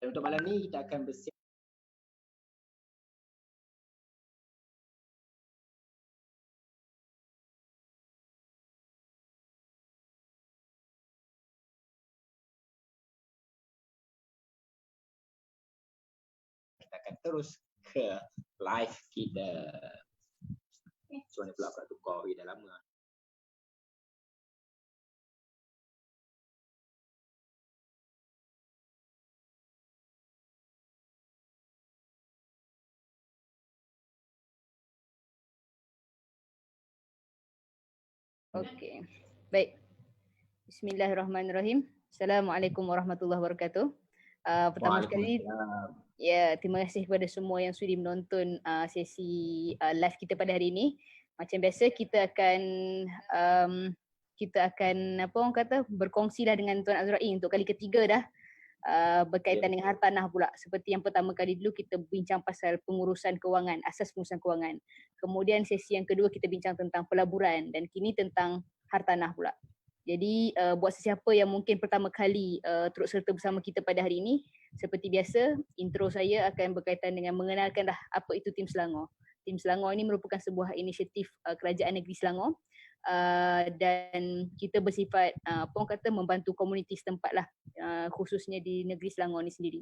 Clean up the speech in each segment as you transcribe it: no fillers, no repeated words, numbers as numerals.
Dan untuk malam ni kita akan bersiap kita akan terus ke live kita. Macam mana pula aku nak tukar? Dah lama. Okey. Baik. Bismillahirrahmanirrahim. Assalamualaikum warahmatullahi wabarakatuh. Pertama sekali, ya, terima kasih kepada semua yang sudi menonton sesi live kita pada hari ini. Macam biasa kita akan apa orang kata, berkongsilah dengan Tuan Azra'i untuk kali ketiga dah. Berkaitan dengan hartanah pula. Seperti yang pertama kali dulu kita bincang pasal pengurusan kewangan, asas pengurusan kewangan. Kemudian sesi yang kedua kita bincang tentang pelaburan dan kini tentang hartanah pula. Jadi buat sesiapa yang mungkin pertama kali turut serta bersama kita pada hari ini, seperti biasa intro saya akan berkaitan dengan mengenalkan dah apa itu Tim Selangor. Tim Selangor ini merupakan sebuah inisiatif Kerajaan Negeri Selangor. Dan kita bersifat apa orang kata membantu komuniti setempat lah, khususnya di negeri Selangor ni sendiri.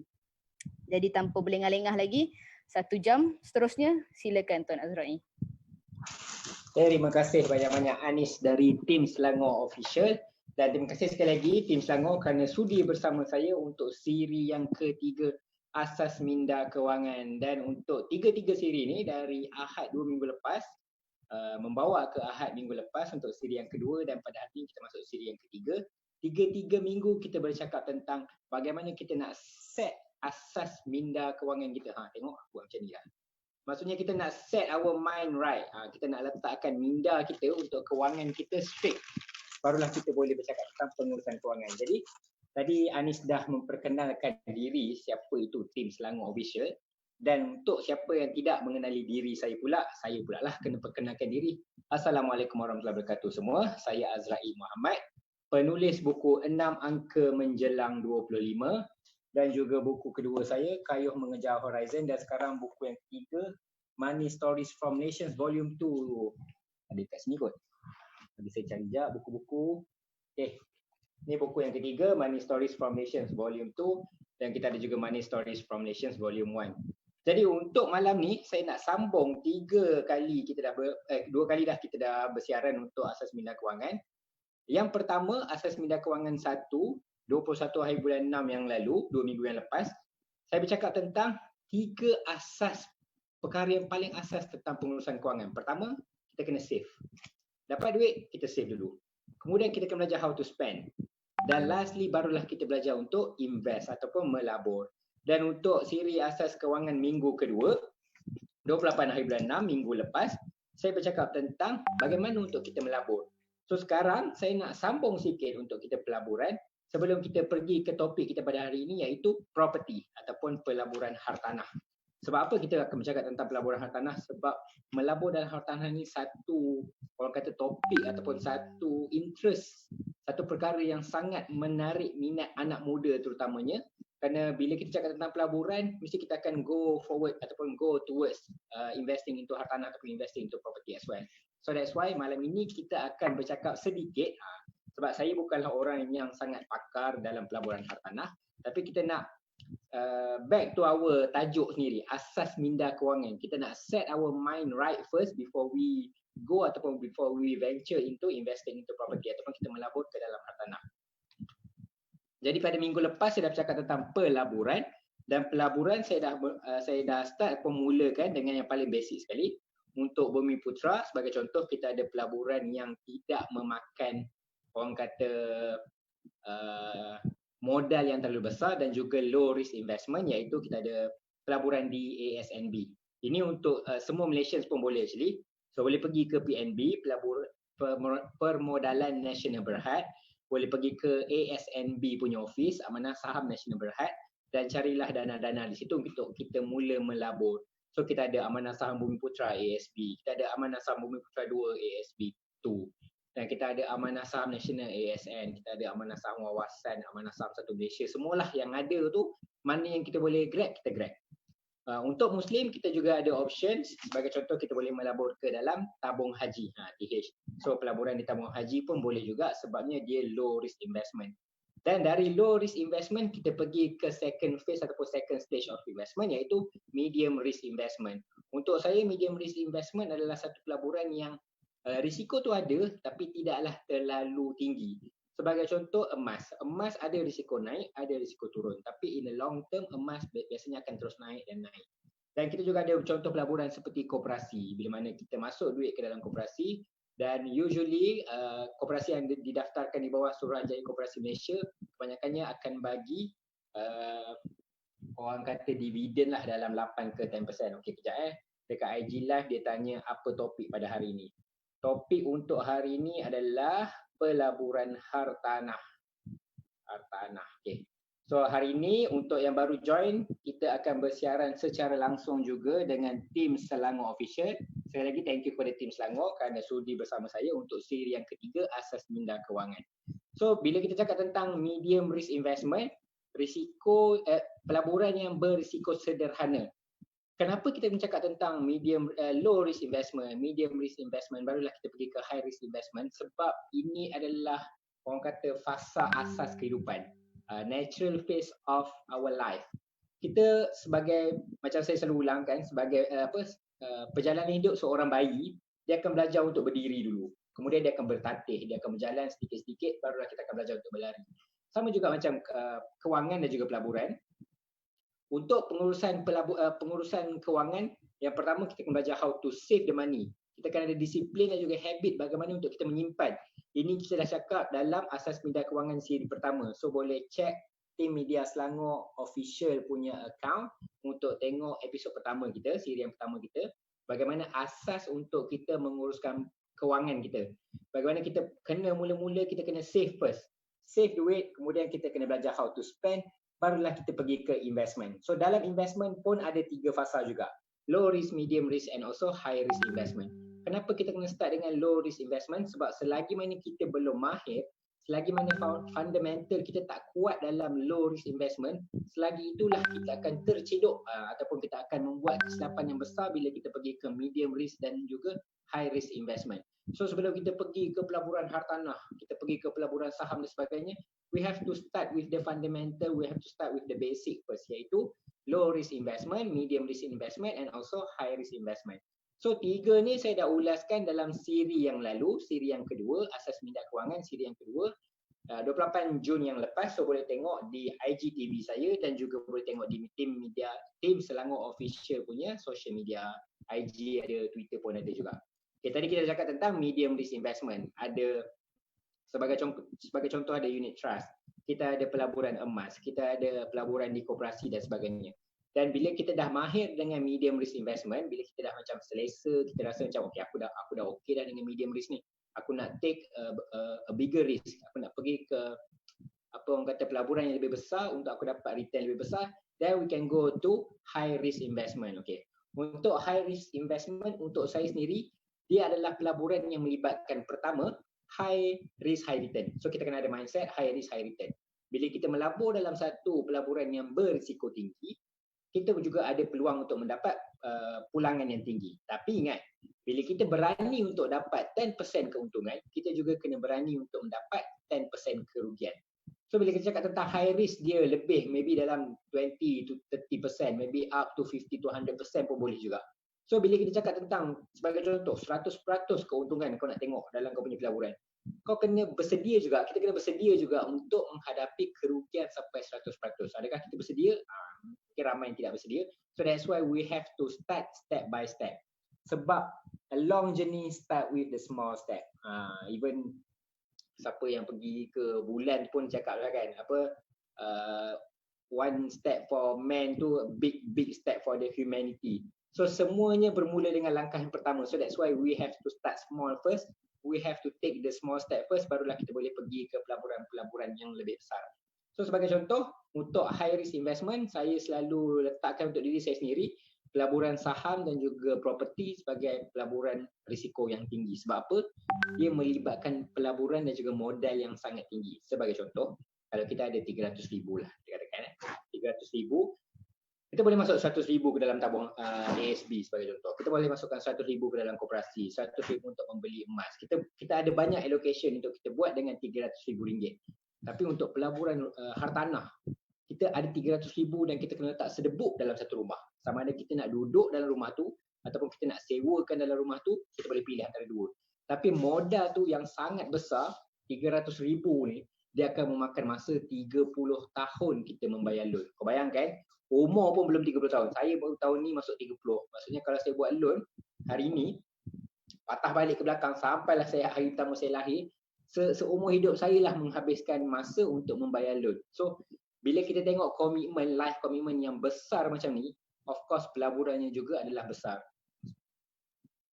Jadi tanpa berlengah-lengah lagi, 1 jam seterusnya silakan Tuan Azra'i. Terima kasih banyak-banyak Anis dari Tim Selangor Official, dan terima kasih sekali lagi Tim Selangor kerana sudi bersama saya untuk siri yang ketiga Asas Minda Kewangan. Dan untuk tiga-tiga siri ni dari Ahad 2 minggu lepas membawa ke Ahad minggu lepas untuk siri yang kedua, dan pada hari ini kita masuk siri yang ketiga. Tiga-tiga minggu kita bercakap tentang bagaimana kita nak set asas minda kewangan kita. Tengok aku buat macam ni lah. Maksudnya kita nak set our mind right. Kita nak letakkan minda kita untuk kewangan kita straight. Barulah kita boleh bercakap tentang pengurusan kewangan. Jadi tadi Anis dah memperkenalkan diri siapa itu Tim Selangor Official. Dan untuk siapa yang tidak mengenali diri saya pula lah kena perkenalkan diri. Assalamualaikum warahmatullahi wabarakatuh semua. Saya Azra'i Muhammad, penulis buku 6 Angka Menjelang 25, dan juga buku kedua saya Kayuh Mengejar Horizon, dan sekarang buku yang ketiga Money Stories from Nations Volume 2. Ada kat sini kot. Nanti saya cari sekejap buku-buku. Ni buku yang ketiga, Money Stories from Nations Volume 2, dan kita ada juga Money Stories from Nations Volume 1. Jadi untuk malam ni saya nak sambung 3 kali kita dah 2 kali dah kita dah bersiaran untuk Asas Minda Kewangan. Yang pertama Asas Minda Kewangan 1, 21 hari bulan 6 yang lalu, 2 minggu yang lepas. Saya bercakap tentang 3 asas perkara yang paling asas tentang pengurusan kewangan. Pertama, kita kena save. Dapat duit, kita save dulu. Kemudian kita akan belajar how to spend. Dan lastly barulah kita belajar untuk invest ataupun melabur. Dan untuk siri asas kewangan minggu kedua, 28 hari bulan 6 minggu lepas, saya bercakap tentang bagaimana untuk kita melabur. So sekarang saya nak sambung sikit untuk kita pelaburan sebelum kita pergi ke topik kita pada hari ini, iaitu property ataupun pelaburan hartanah. Sebab apa kita akan bercakap tentang pelaburan hartanah? Sebab melabur dalam hartanah ni satu, orang kata topik ataupun satu interest, satu perkara yang sangat menarik minat anak muda terutamanya. Kerana bila kita cakap tentang pelaburan, mesti kita akan go forward ataupun go towards investing into hartanah ataupun investing into property as well. So that's why malam ini kita akan bercakap sedikit, sebab saya bukanlah orang yang sangat pakar dalam pelaburan hartanah, tapi kita nak back to our tajuk sendiri, asas minda kewangan. Kita nak set our mind right first before we go ataupun before we venture into investing into property ataupun kita melabur ke dalam hartanah. Jadi pada minggu lepas saya dah bercakap tentang pelaburan, dan pelaburan saya dah start pemulakan dengan yang paling basic sekali. Untuk Bumiputra sebagai contoh, kita ada pelaburan yang tidak memakan orang kata modal yang terlalu besar dan juga low risk investment, iaitu kita ada pelaburan di ASNB. Ini untuk semua Malaysians pun boleh actually. So boleh pergi ke PNB, Permodalan Nasional Berhad, boleh pergi ke ASNB punya office, Amanah Saham Nasional Berhad, dan carilah dana-dana di situ untuk kita mula melabur. So kita ada Amanah Saham Bumiputra ASB, kita ada Amanah Saham Bumiputra 2 ASB 2, dan kita ada Amanah Saham Nasional ASN, kita ada Amanah Saham Wawasan, Amanah Saham Satu Malaysia. Semualah yang ada tu mana yang kita boleh grab, kita grab. Untuk Muslim, kita juga ada options. Sebagai contoh, kita boleh melabur ke dalam tabung haji, TH. So, pelaburan di tabung haji pun boleh juga sebabnya dia low risk investment. Dan dari low risk investment, kita pergi ke second phase ataupun second stage of investment, iaitu medium risk investment. Untuk saya, medium risk investment adalah satu pelaburan yang risiko tu ada tapi tidaklah terlalu tinggi. Sebagai contoh, emas. Emas ada risiko naik, ada risiko turun. Tapi in the long term, emas biasanya akan terus naik dan naik. Dan kita juga ada contoh pelaburan seperti koperasi. Bila mana kita masuk duit ke dalam koperasi, dan usually koperasi yang didaftarkan di bawah Suruhanjaya Koperasi Malaysia, kebanyakannya akan bagi orang kata dividen lah dalam 8 ke 10%. Okey, kejap Dekat IG Live dia tanya apa topik pada hari ini. Topik untuk hari ini adalah pelaburan hartanah. Okey. So hari ini untuk yang baru join, kita akan bersiaran secara langsung juga dengan tim Selangor Official. Sekali lagi thank you kepada tim Selangor kerana sudi bersama saya untuk siri yang ketiga Asas Minda Kewangan. So bila kita cakap tentang medium risk investment, risiko pelaburan yang berisiko sederhana. Kenapa kita mencakap tentang low risk investment, medium risk investment, barulah kita pergi ke high risk investment, sebab ini adalah orang kata fasa asas kehidupan, natural phase of our life. Kita sebagai, macam saya selalu ulangkan, sebagai perjalanan hidup seorang bayi, dia akan belajar untuk berdiri dulu. Kemudian dia akan bertatih, dia akan berjalan sedikit-sedikit, barulah kita akan belajar untuk berlari. Sama juga macam kewangan dan juga pelaburan. Untuk pengurusan kewangan, yang pertama kita akan belajar how to save the money. Kita akan ada disiplin dan juga habit bagaimana untuk kita menyimpan. Ini kita dah cakap dalam Asas Minda Kewangan siri pertama. So boleh check tim Media Selangor Official punya account untuk tengok episod pertama kita, siri yang pertama kita. Bagaimana asas untuk kita menguruskan kewangan kita. Bagaimana kita kena mula-mula kita kena save first. Save duit, kemudian kita kena belajar how to spend, barulah kita pergi ke investment. So dalam investment pun ada 3 fasa juga. Low risk, medium risk and also high risk investment. Kenapa kita kena start dengan low risk investment? Sebab selagi mana kita belum mahir, selagi mana fundamental kita tak kuat dalam low risk investment, selagi itulah kita akan tercedok ataupun kita akan membuat kesilapan yang besar bila kita pergi ke medium risk dan juga high risk investment. So sebelum kita pergi ke pelaburan hartanah, kita pergi ke pelaburan saham dan sebagainya, we have to start with the fundamental, we have to start with the basic first, iaitu low risk investment, medium risk investment and also high risk investment. So 3 ni saya dah ulaskan dalam siri yang lalu, siri yang kedua, Asas Minda Kewangan, siri yang kedua, 28 Jun yang lepas. So boleh tengok di IGTV saya dan juga boleh tengok di tim Selangor Official punya social media, IG ada, Twitter pun ada juga. Okay, tadi kita cakap tentang medium risk investment. Ada sebagai contoh ada unit trust, kita ada pelaburan emas, kita ada pelaburan di koperasi dan sebagainya. Dan bila kita dah mahir dengan medium risk investment, bila kita dah macam selesa, kita rasa macam okay, aku dah okay dah dengan medium risk ni. Aku nak take a bigger risk. Aku nak pergi ke orang kata pelaburan yang lebih besar untuk aku dapat return lebih besar. Then we can go to high risk investment. Okay. Untuk high risk investment, untuk saya sendiri, dia adalah pelaburan yang melibatkan pertama high risk high return. So kita kena ada mindset high risk high return. Bila kita melabur dalam satu pelaburan yang berisiko tinggi, kita juga ada peluang untuk mendapat pulangan yang tinggi. Tapi ingat, bila kita berani untuk dapat 10% keuntungan, kita juga kena berani untuk mendapat 10% kerugian. So bila kita cakap tentang high risk, dia lebih maybe dalam 20 to 30%, maybe up to 50 to 100% pun boleh juga. So bila kita cakap tentang sebagai contoh 100% keuntungan kau nak tengok dalam kau punya pelaburan, kau kena bersedia juga, kita kena bersedia juga untuk menghadapi kerugian sampai 100%. Adakah kita bersedia? Mungkin ramai yang tidak bersedia. So that's why we have to start step by step. Sebab a long journey start with the small step. Even siapa yang pergi ke bulan pun cakap lah kan, one step for man tu big step for the humanity. So semuanya bermula dengan langkah yang pertama. So that's why we have to start small first. We have to take the small step first, barulah kita boleh pergi ke pelaburan-pelaburan yang lebih besar. So sebagai contoh, untuk high risk investment, saya selalu letakkan untuk diri saya sendiri pelaburan saham dan juga property sebagai pelaburan risiko yang tinggi. Sebab apa? Dia melibatkan pelaburan dan juga modal yang sangat tinggi. Sebagai contoh, kalau kita ada 300,000 lah, 300,000, kita boleh masuk 100,000 ke dalam tabung ASB sebagai contoh. Kita boleh masukkan 100,000 ke dalam koperasi, 100,000 untuk membeli emas. Kita ada banyak allocation untuk kita buat dengan RM300,000. Tapi untuk pelaburan hartanah, kita ada 300,000 dan kita kena letak sedebuk dalam satu rumah. Sama ada kita nak duduk dalam rumah tu ataupun kita nak sewakan dalam rumah tu, kita boleh pilih antara dua. Tapi modal tu yang sangat besar, 300,000 ni, dia akan memakan masa 30 tahun kita membayar loan. Kau bayangkan, umur pun belum 30 tahun. Saya baru tahun ni masuk 30. Maksudnya kalau saya buat loan hari ni, patah balik ke belakang sampailah saya hari pertama saya lahir, seumur hidup saya lah menghabiskan masa untuk membayar loan. So, bila kita tengok komitmen, life komitmen yang besar macam ni, of course pelaburannya juga adalah besar.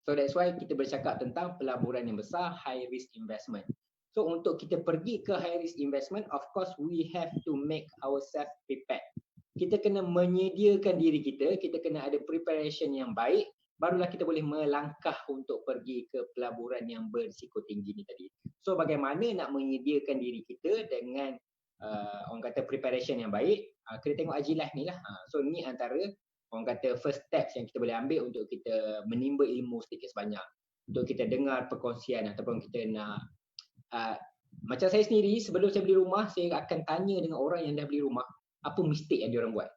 So that's why kita bercakap tentang pelaburan yang besar, high risk investment. So untuk kita pergi ke high risk investment, of course we have to make ourselves prepared. Kita kena menyediakan diri kita kena ada preparation yang baik, barulah kita boleh melangkah untuk pergi ke pelaburan yang berisiko tinggi ni tadi. So bagaimana nak menyediakan diri kita dengan orang kata preparation yang baik, kita tengok Haji Life ni lah. So ni antara orang kata first steps yang kita boleh ambil untuk kita menimba ilmu sedikit sebanyak, untuk kita dengar perkongsian ataupun kita nak macam saya sendiri sebelum saya beli rumah, saya akan tanya dengan orang yang dah beli rumah, apa mistake yang diorang buat,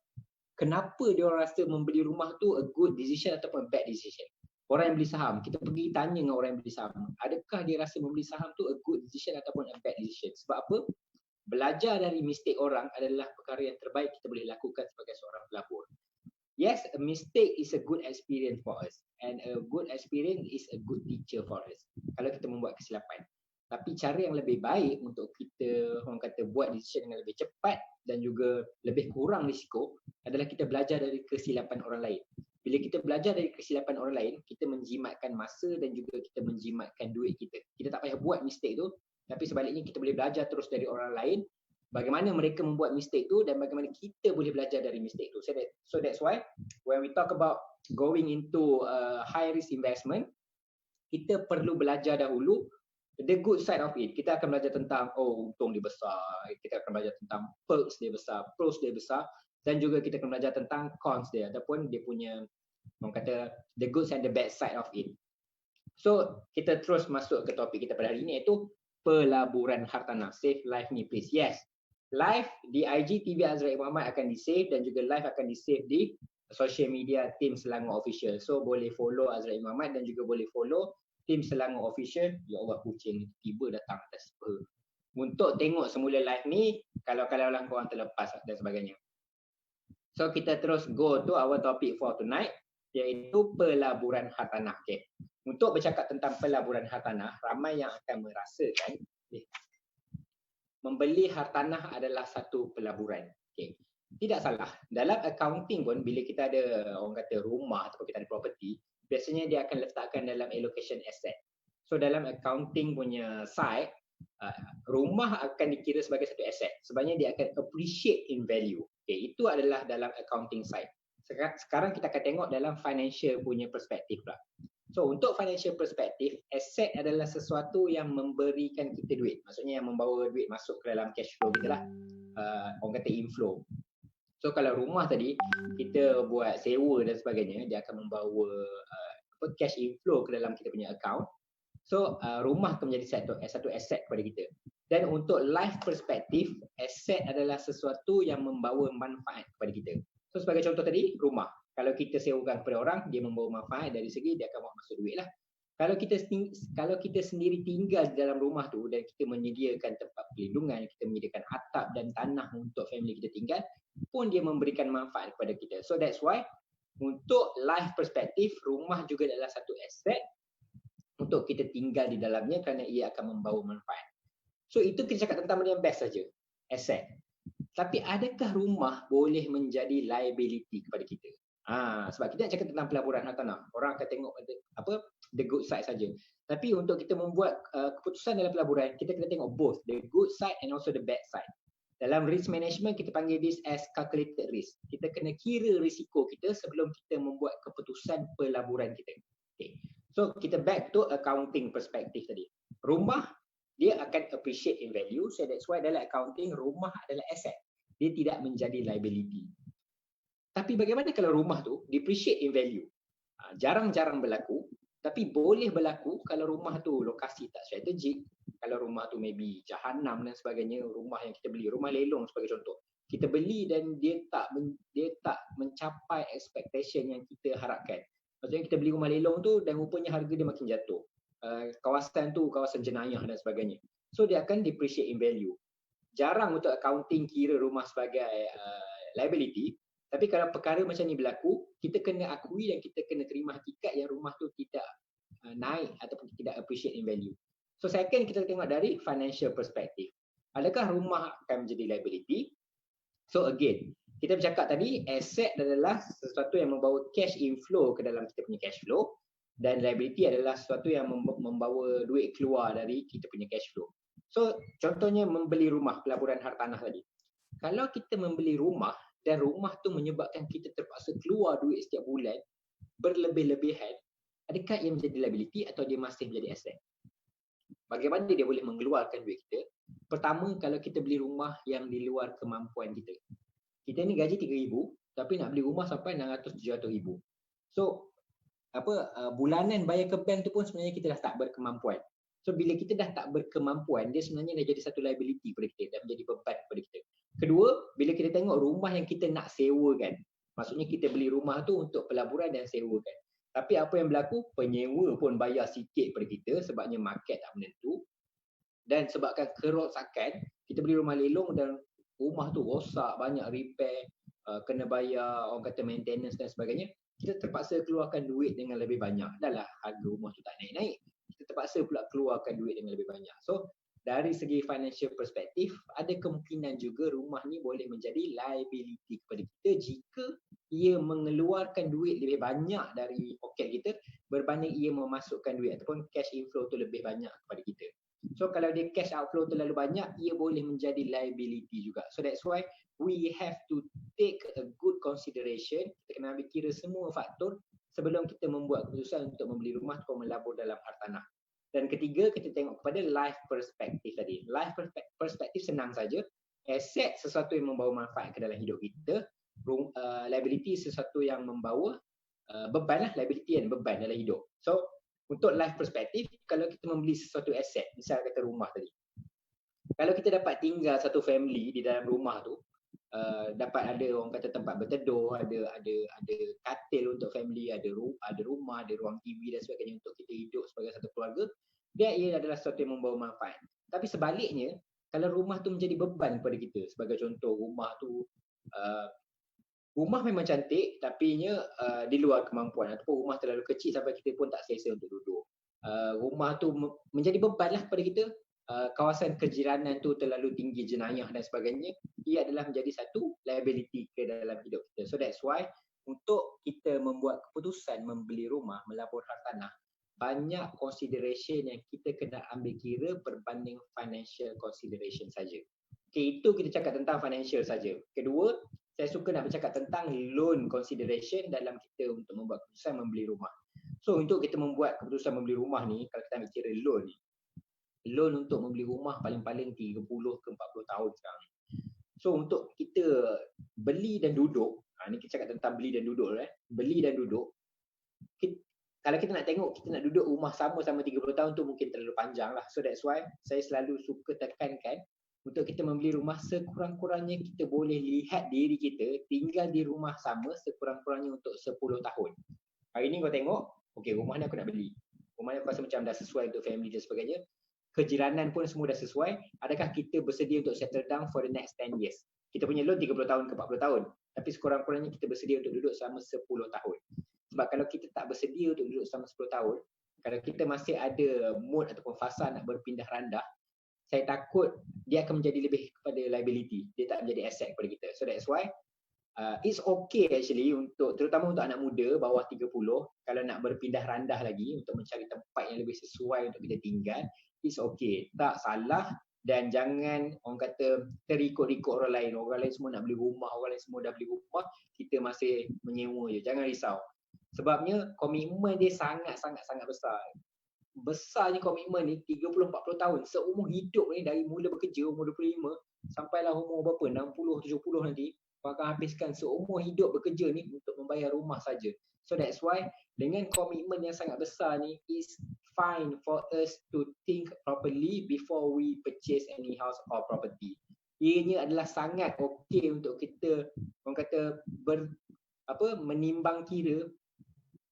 kenapa diorang rasa membeli rumah tu a good decision ataupun a bad decision. Orang yang beli saham, kita pergi tanya dengan orang yang beli saham, adakah dia rasa membeli saham tu a good decision ataupun a bad decision. Sebab apa? Belajar dari mistake orang adalah perkara yang terbaik kita boleh lakukan sebagai seorang pelabur. Yes, a mistake is a good experience for us, and a good experience is a good teacher for us kalau kita membuat kesilapan. Tapi cara yang lebih baik untuk kita orang kata buat decision dengan lebih cepat dan juga lebih kurang risiko adalah kita belajar dari kesilapan orang lain. Bila kita belajar dari kesilapan orang lain, kita menjimatkan masa dan juga kita menjimatkan duit kita. Kita tak payah buat mistake tu, tapi sebaliknya kita boleh belajar terus dari orang lain bagaimana mereka membuat mistake tu dan bagaimana kita boleh belajar dari mistake tu. So that's why when we talk about going into high risk investment, kita perlu belajar dahulu the good side of it. Kita akan belajar tentang untung dia besar, kita akan belajar tentang perks dia besar, pros dia besar, dan juga kita akan belajar tentang cons dia ataupun dia punya orang kata the good and the bad side of it. So kita terus masuk ke topik kita pada hari ini, iaitu pelaburan hartanah. Save life ni please. Yes, live di IGTV Azrael Muhammad akan di-save dan juga live akan di-save di social media Tim Selangor Official. So boleh follow Azrael Muhammad dan juga boleh follow Tim Selangor Official. Ya Allah, kucing tiba datang atas spur. Untuk tengok semula live ni, kalau-kalau lah korang terlepas dan sebagainya. So kita terus go to our topic for tonight, iaitu pelaburan hartanah. Okay. Untuk bercakap tentang pelaburan hartanah, ramai yang akan merasakan membeli hartanah adalah satu pelaburan. Okay. Tidak salah. Dalam accounting pun, bila kita ada orang kata rumah atau kita ada property, biasanya dia akan letakkan dalam allocation asset. So dalam accounting punya side, rumah akan dikira sebagai satu asset. Sebabnya dia akan appreciate in value. Okay, itu adalah dalam accounting side. Sekarang kita akan tengok dalam financial punya perspektif pula. So untuk financial perspektif, asset adalah sesuatu yang memberikan kita duit. Maksudnya yang membawa duit masuk ke dalam cash flow kita lah. Orang kata inflow. So kalau rumah tadi kita buat sewa dan sebagainya, dia akan membawa cash inflow ke dalam kita punya account. So rumah akan menjadi satu aset kepada kita. Dan untuk life perspektif, aset adalah sesuatu yang membawa manfaat kepada kita. So sebagai contoh tadi, rumah. Kalau kita sewakan kepada orang, dia membawa manfaat dari segi dia akan bawa masuk duit lah. Kalau kita sendiri tinggal di dalam rumah tu dan kita menyediakan tempat perlindungan, kita menyediakan atap dan tanah untuk family kita tinggal, pun dia memberikan manfaat kepada kita. So that's why untuk life perspektif, rumah juga adalah satu aset untuk kita tinggal di dalamnya kerana ia akan membawa manfaat. So itu kita cakap tentang benda yang best saja, aset. Tapi adakah rumah boleh menjadi liability kepada kita? Sebab kita nak cakap tentang pelaburan hartanah, orang akan tengok the good side saja. Tapi untuk kita membuat keputusan dalam pelaburan, kita kena tengok both the good side and also the bad side. Dalam risk management, kita panggil this as calculated risk. Kita kena kira risiko kita sebelum kita membuat keputusan pelaburan kita. Okay. So kita back to accounting perspektif tadi. Rumah dia akan appreciate in value. So that's why dalam accounting, rumah adalah asset. dia tidak menjadi liability. Tapi bagaimana kalau rumah tu depreciate in value? Jarang-jarang berlaku, tapi boleh berlaku kalau rumah tu lokasi tak strategik, kalau rumah tu maybe jahanam dan sebagainya, rumah yang kita beli, rumah lelong sebagai contoh. Kita beli dan dia tak mencapai expectation yang kita harapkan. Maksudnya kita beli rumah lelong tu dan rupanya harga dia makin jatuh. Kawasan tu kawasan jenayah dan sebagainya. So dia akan depreciate in value. Jarang untuk accounting kira rumah sebagai liability, tapi kalau perkara macam ni berlaku, kita kena akui dan kita kena terima hakikat yang rumah tu tidak naik ataupun tidak appreciate in value. So second, kita tengok dari financial perspective. Adakah rumah akan menjadi liability? So again, kita bercakap tadi, asset adalah sesuatu yang membawa cash inflow ke dalam kita punya cash flow, dan liability adalah sesuatu yang membawa duit keluar dari kita punya cash flow. So contohnya membeli rumah, pelaburan hartanah tadi. Kalau kita membeli rumah dan rumah tu menyebabkan kita terpaksa keluar duit setiap bulan berlebih-lebihan, adakah ia menjadi liability atau dia masih menjadi aset? Bagaimana dia boleh mengeluarkan duit kita? Pertama, kalau kita beli rumah yang di luar kemampuan kita. Kita ni gaji 3,000 tapi nak beli rumah sampai 600-700,000. So bulanan bayar ke bank tu pun sebenarnya kita dah tak berkemampuan. So bila kita dah tak berkemampuan, dia sebenarnya dah jadi satu liability pada kita, dah menjadi beban pada kita. Kedua, bila kita tengok rumah yang kita nak sewakan, maksudnya kita beli rumah tu untuk pelaburan dan sewakan. Tapi apa yang berlaku, penyewa pun bayar sikit pada kita sebabnya market tak menentu. Dan sebabkan kerosakan, kita beli rumah lelong dan rumah tu rosak, banyak repair, kena bayar orang kata maintenance dan sebagainya, kita terpaksa keluarkan duit dengan lebih banyak. Dah lah harga rumah tu tak naik-naik, kita terpaksa pula keluarkan duit dengan lebih banyak. So dari segi financial perspektif, ada kemungkinan juga rumah ni boleh menjadi liability kepada kita jika ia mengeluarkan duit lebih banyak dari poket kita berbanding ia memasukkan duit ataupun cash inflow tu lebih banyak kepada kita. So kalau dia cash outflow terlalu banyak, ia boleh menjadi liability juga. So that's why we have to take a good consideration. Kita kena ambil kira semua faktor sebelum kita membuat keputusan untuk membeli rumah atau melabur dalam hartanah. Dan ketiga, kita tengok kepada life perspective tadi. Life perspective senang saja. Asset sesuatu yang membawa manfaat ke dalam hidup kita. Liability sesuatu yang membawa beban lah. Liability dan beban dalam hidup. So untuk life perspective, kalau kita membeli sesuatu aset, misal kata rumah tadi. Kalau kita dapat tinggal satu family di dalam rumah tu, dapat ada orang kata tempat berteduh, ada katil untuk family, ada rumah, ada ruang TV dan sebagainya untuk kita hidup sebagai satu keluarga, ia adalah sesuatu yang membawa manfaat. Tapi sebaliknya, kalau rumah tu menjadi beban kepada kita, sebagai contoh rumah memang cantik tapi di luar kemampuan, ataupun rumah terlalu kecil sampai kita pun tak selesa untuk duduk. Rumah tu menjadi beban lah kepada kita. Kawasan kejiranan tu terlalu tinggi jenayah dan sebagainya, ia adalah menjadi satu liability ke dalam hidup kita. So that's why untuk kita membuat keputusan membeli rumah, melabur hartanah, banyak consideration yang kita kena ambil kira berbanding financial consideration saja. Okay, itu kita cakap tentang financial saja. Kedua, saya suka nak bercakap tentang loan consideration dalam kita untuk membuat keputusan membeli rumah. So untuk kita membuat keputusan membeli rumah ni, kalau kita ambil kira loan ni, loan untuk membeli rumah paling-paling 30 ke 40 tahun sekarang. So untuk kita beli dan duduk, ni kita cakap tentang beli dan duduk, beli dan duduk. Kalau kita nak tengok, kita nak duduk rumah sama 30 tahun tu mungkin terlalu panjang lah. So that's why saya selalu suka tekankan untuk kita membeli rumah, sekurang-kurangnya kita boleh lihat diri kita tinggal di rumah sama sekurang-kurangnya untuk 10 tahun. Hari ni kau tengok, okay, rumah ni aku nak beli. Rumah ni aku rasa macam dah sesuai untuk family dan sebagainya. Kejiranan pun semua dah sesuai. Adakah kita bersedia untuk settle down for the next 10 years? Kita punya loan 30 tahun ke 40 tahun. Tapi sekurang-kurangnya kita bersedia untuk duduk selama 10 tahun. Sebab kalau kita tak bersedia untuk duduk selama 10 tahun, kalau kita masih ada mood ataupun fasa nak berpindah randah, saya takut dia akan menjadi lebih kepada liability. Dia tak menjadi asset kepada kita. So that's why it's okay actually untuk, terutama untuk anak muda bawah 30, kalau nak berpindah randah lagi untuk mencari tempat yang lebih sesuai untuk kita tinggal, it's okay. Tak salah, dan jangan orang kata terikut-ikut orang lain. Orang lain semua nak beli rumah, orang lain semua dah beli rumah, kita masih menyewa je. Jangan risau. Sebabnya komitmen dia sangat-sangat besar. Besarnya komitmen ni 30-40 tahun, seumur hidup ni, dari mula bekerja umur 25 sampailah umur berapa, 60, 70 nanti, kau akan habiskan seumur hidup bekerja ni untuk membayar rumah saja. So that's why dengan komitmen yang sangat besar ni, it's fine for us to think properly before we purchase any house or property. Ianya adalah sangat okey untuk kita, orang kata, menimbang kira,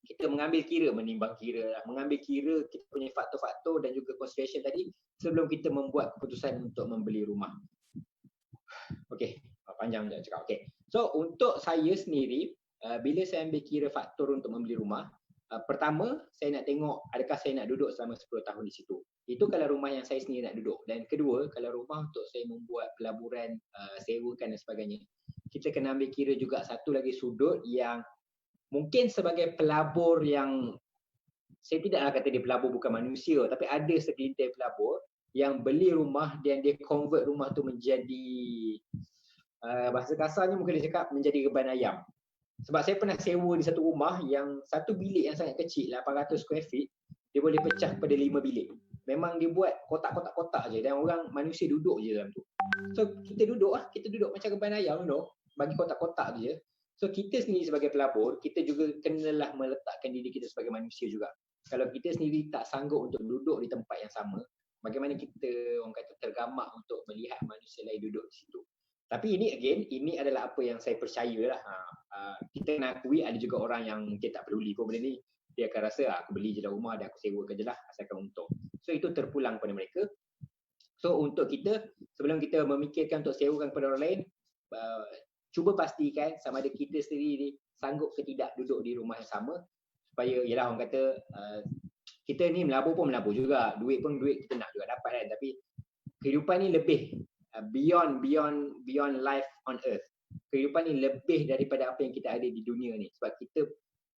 kita mengambil kira kita punya faktor-faktor dan juga consideration tadi sebelum kita membuat keputusan untuk membeli rumah. Okey, panjang je cakap. Okey. So untuk saya sendiri, bila saya ambil kira faktor untuk membeli rumah, pertama saya nak tengok adakah saya nak duduk selama 10 tahun di situ. Itu kalau rumah yang saya sendiri nak duduk. Dan kedua, kalau rumah untuk saya membuat pelaburan, sewakan dan sebagainya, kita kena ambil kira juga satu lagi sudut yang mungkin sebagai pelabur yang, saya tidaklah kata dia pelabur bukan manusia, tapi ada segelintir pelabur yang beli rumah dan dia convert rumah tu menjadi, bahasa kasarnya mungkin dia cakap menjadi reban ayam. Sebab saya pernah sewa di satu rumah yang satu bilik yang sangat kecil, 800 square feet, dia boleh pecah pada 5 bilik. Memang dia buat kotak-kotak-kotak je dan orang manusia duduk je dalam tu. So kita duduk macam reban ayam bagi kotak-kotak je. So kita sendiri sebagai pelabur, kita juga kenalah meletakkan diri kita sebagai manusia juga. Kalau kita sendiri tak sanggup untuk duduk di tempat yang sama, bagaimana kita, orang kata, tergamak untuk melihat manusia lain duduk di situ. Tapi ini adalah apa yang saya percaya lah. Kita nak akui ada juga orang yang mungkin tak peduli pun benda ni. Dia akan rasa aku beli je dah rumah dan aku sewakan je lah asalkan untung. So itu terpulang pada mereka. So untuk kita, sebelum kita memikirkan untuk sewakan kepada orang lain, cuba pastikan sama ada kita sendiri sanggup ke tidak duduk di rumah yang sama, supaya yalah orang kata, kita ni melabur juga, duit kita nak juga dapat kan, tapi kehidupan ni lebih beyond life on earth. Kehidupan ni lebih daripada apa yang kita ada di dunia ni. Sebab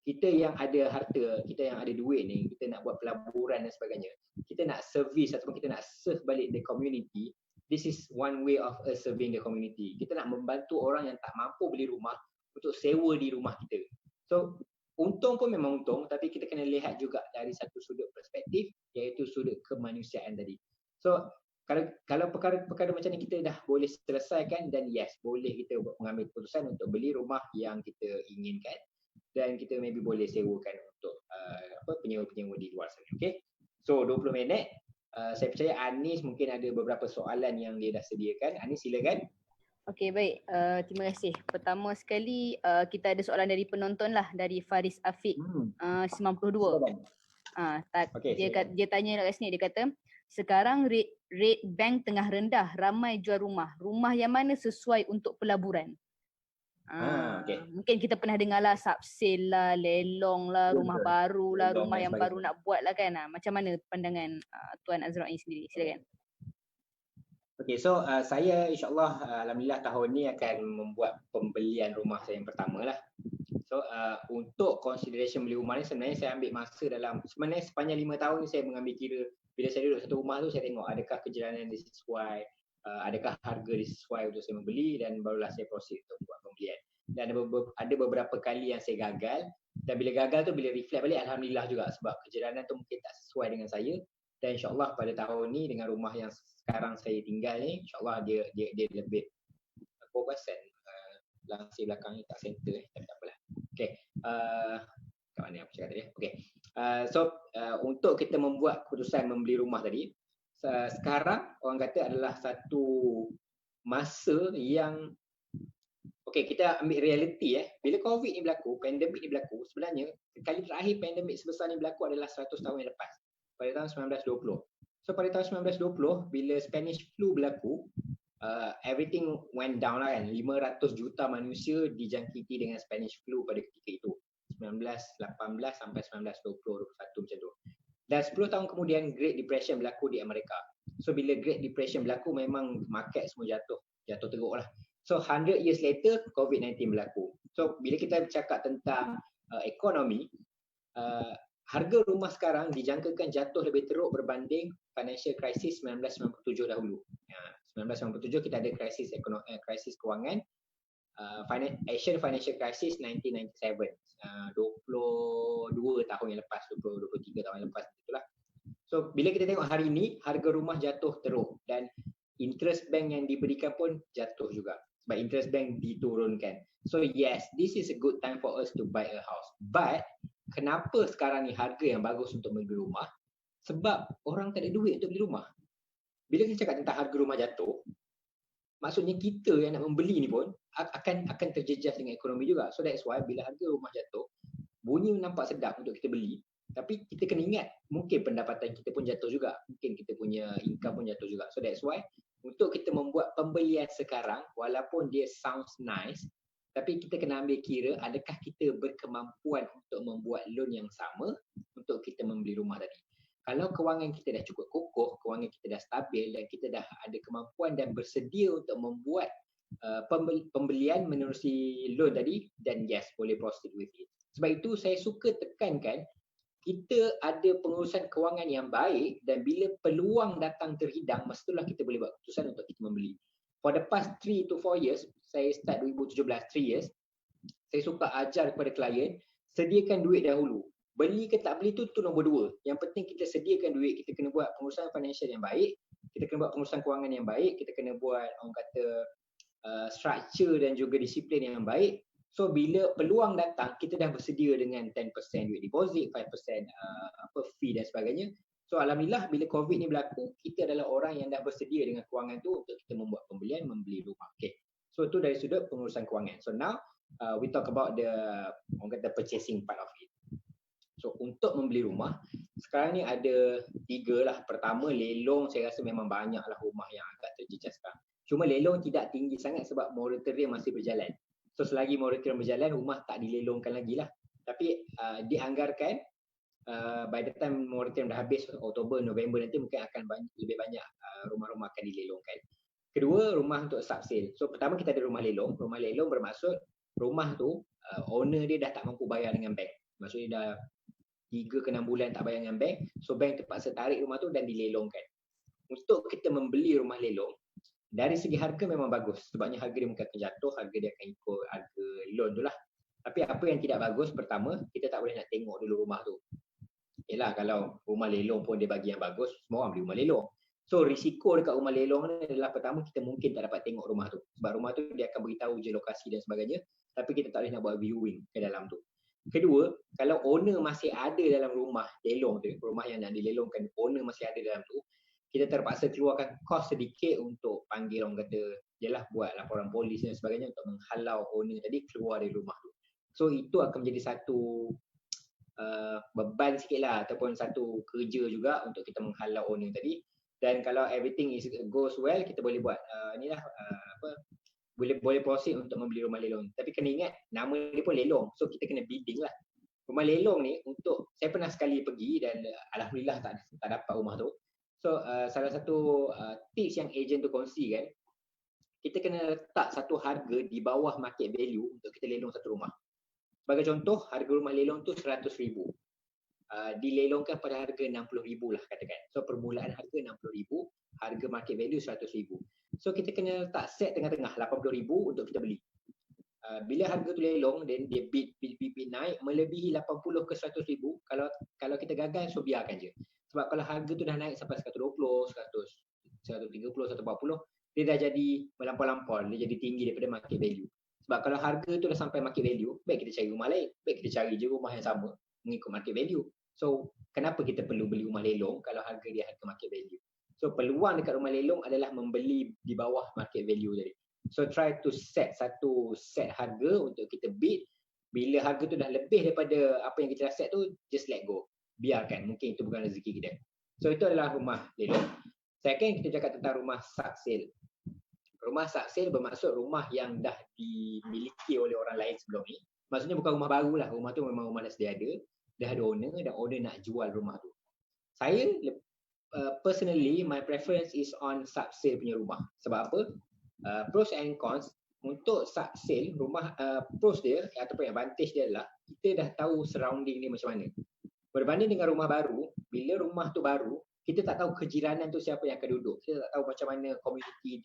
kita yang ada harta, kita yang ada duit ni, kita nak buat pelaburan dan sebagainya, kita nak service ataupun kita nak serve balik the community. This is one way of us serving the community. Kita nak membantu orang yang tak mampu beli rumah untuk sewa di rumah kita. So untung pun memang untung, tapi kita kena lihat juga dari satu sudut perspektif, iaitu sudut kemanusiaan tadi. So kalau perkara-perkara macam ni kita dah boleh selesaikan, dan yes, boleh kita mengambil keputusan untuk beli rumah yang kita inginkan, dan kita maybe boleh sewakan untuk penyewa-penyewa di luar sana. Okay, so 20 minit. Saya percaya Anis mungkin ada beberapa soalan yang dia dah sediakan. Anis, silakan. Okey, baik. Terima kasih. Pertama sekali, kita ada soalan dari penonton lah, dari Faris Afiq, 92. Okay, dia tanya kat sini, dia kata, sekarang rate bank tengah rendah, ramai jual rumah. Rumah yang mana sesuai untuk pelaburan? Okay. Mungkin kita pernah dengar lah subsale lah, lelong lah, rumah baru lah, rumah yang baru nak buat lah kan. Macam mana pandangan Tuan Azrain sendiri? Silakan. Okay, so saya insyaAllah alhamdulillah tahun ni akan membuat pembelian rumah saya yang pertama lah. So untuk consideration beli rumah ni sebenarnya saya ambil masa sebenarnya sepanjang 5 tahun ni saya mengambil kira. Bila saya duduk satu rumah tu, saya tengok adakah kejalanan dia sesuai, adakah harga dia sesuai untuk saya membeli, dan barulah saya proceed untuk buat pembelian. Dan ada beberapa kali yang saya gagal, dan bila gagal tu, bila reflect balik, alhamdulillah juga, sebab kejalanan tu mungkin tak sesuai dengan saya. Dan insyaAllah pada tahun ni dengan rumah yang sekarang saya tinggal ni, insyaAllah dia lebih fokusan. Langsir belakang ni tak center tapi tak apalah. Okay, kat mana aku cakap tadi? Okay, so untuk kita membuat keputusan membeli rumah tadi, sekarang orang kata adalah satu masa yang, okay, kita ambil realiti bila COVID ni berlaku, pandemik ni berlaku, sebenarnya kali terakhir pandemik sebesar ni berlaku adalah 100 tahun yang lepas, pada tahun 1920. So pada tahun 1920 bila Spanish flu berlaku, everything went down lah kan. 500 juta manusia dijangkiti dengan Spanish flu pada ketika itu, 1918 sampai 1920, 21 macam tu. Dan 10 tahun kemudian Great Depression berlaku di Amerika. So bila Great Depression berlaku, memang market semua jatuh teruk lah. So 100 years later COVID-19 berlaku. So bila kita bercakap tentang ekonomi, harga rumah sekarang dijangkakan jatuh lebih teruk berbanding financial crisis 1997 dahulu. 1997 kita ada krisis kewangan, Asian Financial Crisis 1997, 22 tahun yang lepas, 23 tahun yang lepas itulah. So bila kita tengok hari ini, harga rumah jatuh teruk, dan interest bank yang diberikan pun jatuh juga sebab interest bank diturunkan. So yes, this is a good time for us to buy a house. But kenapa sekarang ni harga yang bagus untuk membeli rumah? Sebab orang tak ada duit untuk beli rumah. Bila kita cakap tentang harga rumah jatuh, maksudnya kita yang nak membeli ni pun akan terjejas dengan ekonomi juga. So that's why bila harga rumah jatuh, bunyi nampak sedap untuk kita beli, tapi kita kena ingat mungkin pendapatan kita pun jatuh juga, mungkin kita punya income pun jatuh juga. So that's why untuk kita membuat pembelian sekarang, walaupun dia sounds nice, tapi kita kena ambil kira adakah kita berkemampuan untuk membuat loan yang sama untuk kita membeli rumah tadi. Kalau kewangan kita dah cukup kokoh, kewangan kita dah stabil dan kita dah ada kemampuan dan bersedia untuk membuat pembelian menerusi loan tadi, then yes, boleh proceed with it. Sebab itu saya suka tekankan kita ada pengurusan kewangan yang baik dan bila peluang datang terhidang, mestilah kita boleh buat keputusan untuk kita membeli. For the past 3 to 4 years, saya start 2017, 3 years, saya suka ajar kepada klien, sediakan duit dahulu. Beli ke tak beli tu nombor 2. Yang penting kita sediakan duit, kita kena buat pengurusan financial yang baik, kita kena buat pengurusan kewangan yang baik, kita kena buat orang kata structure dan juga disiplin yang baik. So bila peluang datang, kita dah bersedia dengan 10% duit deposit, 5% fee dan sebagainya. So alhamdulillah bila COVID ni berlaku, kita adalah orang yang dah bersedia dengan kewangan tu untuk kita membuat pembelian, membeli rumah. Okay. So itu dari sudut pengurusan kewangan. So now we talk about the orang kata purchasing part of it. So untuk membeli rumah, sekarang ni ada 3 lah. Pertama, lelong saya rasa memang banyaklah rumah yang agak terjejas sekarang. Cuma lelong tidak tinggi sangat sebab moratorium masih berjalan. So selagi moratorium berjalan, rumah tak dilelongkan lagi lah. Tapi dianggarkan by the time moratorium dah habis, Oktober, November nanti mungkin akan lebih banyak rumah-rumah akan dilelongkan. Kedua, rumah untuk subsale. So pertama kita ada rumah lelong. Rumah lelong bermaksud rumah tu owner dia dah tak mampu bayar dengan bank. Maksudnya dah 3 ke 6 bulan tak bayar dengan bank, so bank terpaksa tarik rumah tu dan dilelongkan. Untuk kita membeli rumah lelong, dari segi harga memang bagus, sebabnya harga dia mungkin akan jatuh, harga dia akan ikut harga loan tu lah. Tapi apa yang tidak bagus, pertama, kita tak boleh nak tengok dulu rumah tu. Yelah, kalau rumah lelong pun dia bagi yang bagus, semua orang beli rumah lelong. So risiko dekat rumah lelong ni adalah pertama, kita mungkin tak dapat tengok rumah tu. Sebab rumah tu dia akan beritahu je lokasi dan sebagainya, tapi kita tak boleh nak buat viewing ke dalam tu. Kedua, kalau owner masih ada dalam rumah lelong tu, rumah yang nak dilelongkan, owner masih ada dalam tu, kita terpaksa keluarkan kos sedikit untuk panggil orang kata, jelah buat laporan polis dan sebagainya untuk menghalau owner tadi keluar dari rumah tu. So itu akan menjadi satu beban sikit lah ataupun satu kerja juga untuk kita menghalau owner tadi. Dan kalau everything goes well, kita boleh buat boleh proceed untuk membeli rumah lelong. Tapi kena ingat, nama dia pun lelong. So kita kena bidding lah. Rumah lelong ni untuk, saya pernah sekali pergi dan alhamdulillah tak dapat rumah tu. So salah satu tips yang ejen tu kongsikan, kita kena letak satu harga di bawah market value untuk kita lelong satu rumah. Sebagai contoh, harga rumah lelong tu 100,000. Dilelongkan pada harga 60,000 lah katakan. So permulaan harga 60,000, harga market value 100,000. So kita kena letak set tengah-tengah 80,000 untuk kita beli. Bila harga tu lelong, then dia bid naik melebihi 80 ke 100,000, kalau kita gagal, so biarkan je. Sebab kalau harga tu dah naik sampai 120, 130, 140, dia dah jadi melampau-lampau, dia jadi tinggi daripada market value. Sebab kalau harga tu dah sampai market value, baik kita cari rumah lain, baik kita cari je rumah yang sama mengikut market value. So kenapa kita perlu beli rumah lelong kalau harga dia harga market value? So peluang dekat rumah lelong adalah membeli di bawah market value tadi. So try to set satu set harga untuk kita bid. Bila harga tu dah lebih daripada apa yang kita dah set tu, just let go. Biarkan, mungkin itu bukan rezeki kita. So itu adalah rumah lelong. Second, kita cakap tentang rumah subsale. Rumah subsale bermaksud rumah yang dah dimiliki oleh orang lain sebelum ni. Maksudnya bukan rumah baru lah, rumah tu memang rumah dah sedia ada, dah ada owner dan owner nak jual rumah tu. Saya personally, my preference is on subsale punya rumah. Sebab apa? Pros and cons. Untuk subsale rumah, pros dia ataupun advantage dia adalah kita dah tahu surrounding dia macam mana. Berbanding dengan rumah baru, bila rumah tu baru, kita tak tahu kejiranan tu siapa yang akan duduk. Kita tak tahu macam mana komuniti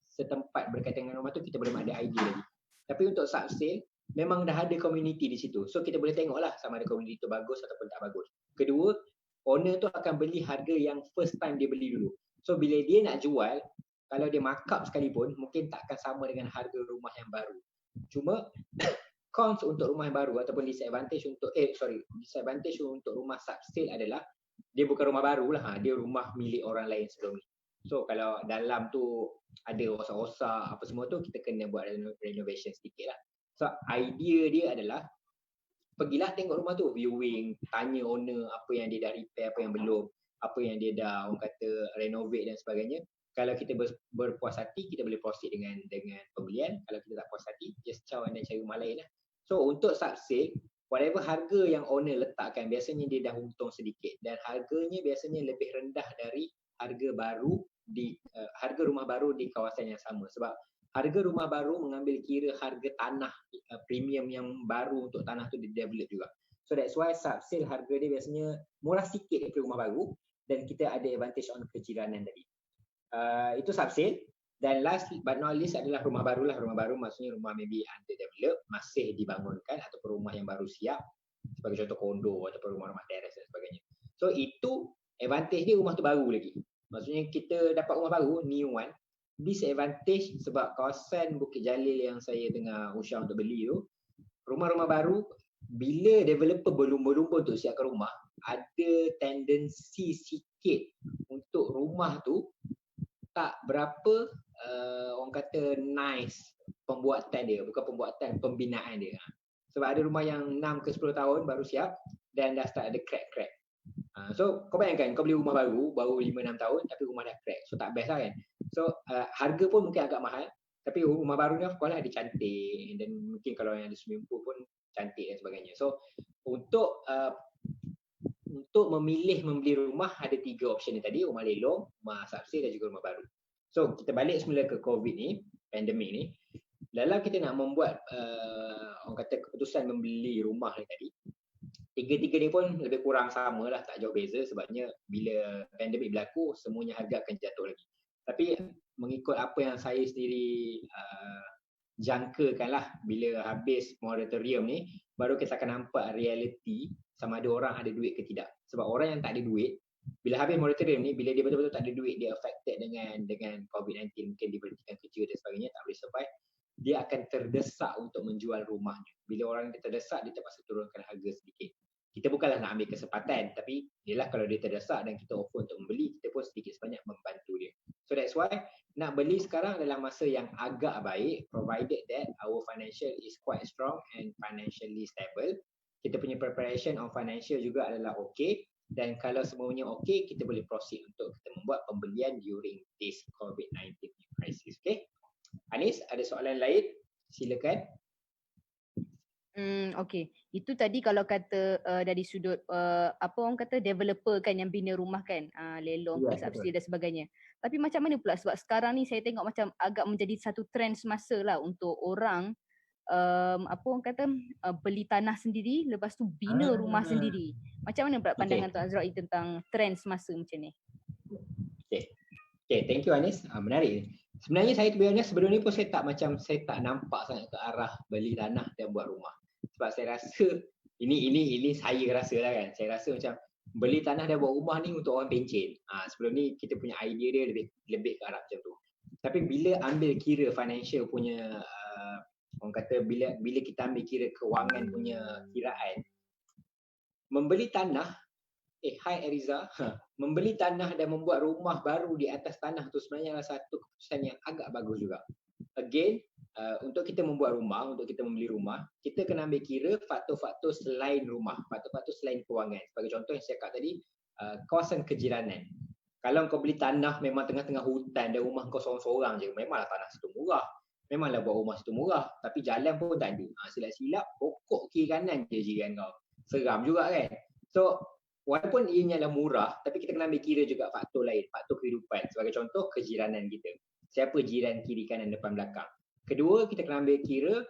setempat berkaitan dengan rumah tu, kita belum ada idea lagi. Tapi untuk subsale, memang dah ada komuniti di situ. So kita boleh tengoklah sama ada komuniti tu bagus ataupun tak bagus. Kedua, owner tu akan beli harga yang first time dia beli dulu. So bila dia nak jual, kalau dia markup sekalipun mungkin tak akan sama dengan harga rumah yang baru. Cuma cons untuk rumah yang baru ataupun disadvantage untuk rumah subsale adalah dia bukan rumah baru lah, dia rumah milik orang lain sebelum ni. So kalau dalam tu ada rosak-rosak apa semua tu, kita kena buat renovation sedikit lah. So idea dia adalah pergilah tengok rumah tu, viewing, tanya owner apa yang dia dah repair, apa yang belum, apa yang dia dah orang kata renovate dan sebagainya. Kalau kita berpuas hati, kita boleh proceed dengan pembelian. Kalau kita tak puas hati, just caw dan cari rumah lain lah. So untuk subsale, whatever harga yang owner letakkan, biasanya dia dah untung sedikit dan harganya biasanya lebih rendah dari harga rumah baru di kawasan yang sama. Sebab harga rumah baru mengambil kira harga tanah premium yang baru untuk tanah tu di-develop juga. So that's why subsale harga dia biasanya murah sikit daripada rumah baru dan kita ada advantage on kejiranan tadi. Itu subsale. Dan last but not least adalah rumah baru lah. Rumah baru maksudnya rumah maybe underdeveloped, masih dibangunkan, ataupun rumah yang baru siap, sebagai contoh kondo ataupun rumah-rumah teres dan sebagainya. So itu advantage dia, rumah tu baru lagi. Maksudnya kita dapat rumah baru, new one. Disadvantage sebab kawasan Bukit Jalil yang saya tengah usaha untuk beli tu, rumah-rumah baru bila developer berlumba-lumba untuk siapkan rumah, ada tendensi sikit untuk rumah tu tak berapa orang kata nice pembuatan dia, bukan pembuatan, pembinaan dia. Sebab ada rumah yang 6 ke 10 tahun baru siap dan dah start ada crack-crack. So kau bayangkan kau beli rumah baru 5-6 tahun tapi rumah dah crack. So tak best lah kan. So harga pun mungkin agak mahal, tapi rumah baru ni of course lah dia cantik, dan mungkin kalau yang ada swimming pool pun cantik dan sebagainya. So untuk memilih membeli rumah ada 3 option ni tadi, rumah lelong, rumah subsale dan juga rumah baru. So kita balik semula ke COVID ni, pandemik ni. Dalam kita nak membuat orang kata keputusan membeli rumah ni tadi, tiga-tiga ni pun lebih kurang sama lah, tak jauh beza, sebabnya bila pandemik berlaku semuanya harga akan jatuh lagi. Tapi mengikut apa yang saya sendiri jangkakan lah, bila habis moratorium ni baru kita akan nampak realiti sama ada orang ada duit ke tidak. Sebab orang yang tak ada duit, bila habis moratorium ni, bila dia betul-betul tak ada duit, dia affected dengan COVID-19, mungkin diberhentikan kerja dan sebagainya, tak boleh survive, dia akan terdesak untuk menjual rumahnya. Bila orang dia terdesak, dia terpaksa turunkan harga sedikit. Kita bukanlah nak ambil kesempatan, tapi ialah kalau dia terdesak dan kita offer untuk membeli, kita pun sedikit sebanyak membantu dia. So that's why nak beli sekarang adalah masa yang agak baik, provided that our financial is quite strong and financially stable. Kita punya preparation on financial juga adalah okay, dan kalau semuanya okay, kita boleh proceed untuk kita membuat pembelian during this COVID-19 crisis. Okay, Anis, ada soalan lain? Silakan. Okay, itu tadi kalau kata dari sudut apa orang kata developer kan yang bina rumah kan, lelong ke subsidi dan sebagainya. Tapi macam mana pula, sebab sekarang ni saya tengok macam agak menjadi satu trend semasa lah untuk orang apa orang kata beli tanah sendiri, lepas tu bina rumah sendiri. Macam mana pula pandangan Tuan Azrael tentang trend semasa macam ni? Okay, thank you Anis. Menarik. Sebenarnya saya sebelum ni pun saya tak nampak sangat ke arah beli tanah dan buat rumah. Sebab saya rasa ini saya rasa lah kan. Saya rasa macam beli tanah dan buat rumah ni untuk orang pencen. Sebelum ni kita punya idea dia lebih ke arah macam tu. Tapi bila ambil kira financial punya orang kata bila kita ambil kira kewangan punya kiraan, membeli tanah Hai Eriza, membeli tanah dan membuat rumah baru di atas tanah tu sebenarnya adalah satu keputusan yang agak bagus juga. Again, untuk kita membuat rumah, untuk kita membeli rumah, kita kena ambil kira faktor-faktor selain rumah, faktor-faktor selain kewangan. Sebagai contoh yang saya cakap tadi, kawasan kejiranan. Kalau kau beli tanah memang tengah-tengah hutan dan rumah kau seorang-seorang je, memanglah tanah situ murah. Memanglah buat rumah situ murah, tapi jalan pun tak ada. Silap-silap pokok kiri kanan je jiran kau. Seram juga kan? So, walaupun ianya adalah murah, tapi kita kena ambil kira juga faktor lain, faktor kehidupan. Sebagai contoh, kejiranan kita. Siapa jiran kiri kanan depan belakang. Kedua, kita kena ambil kira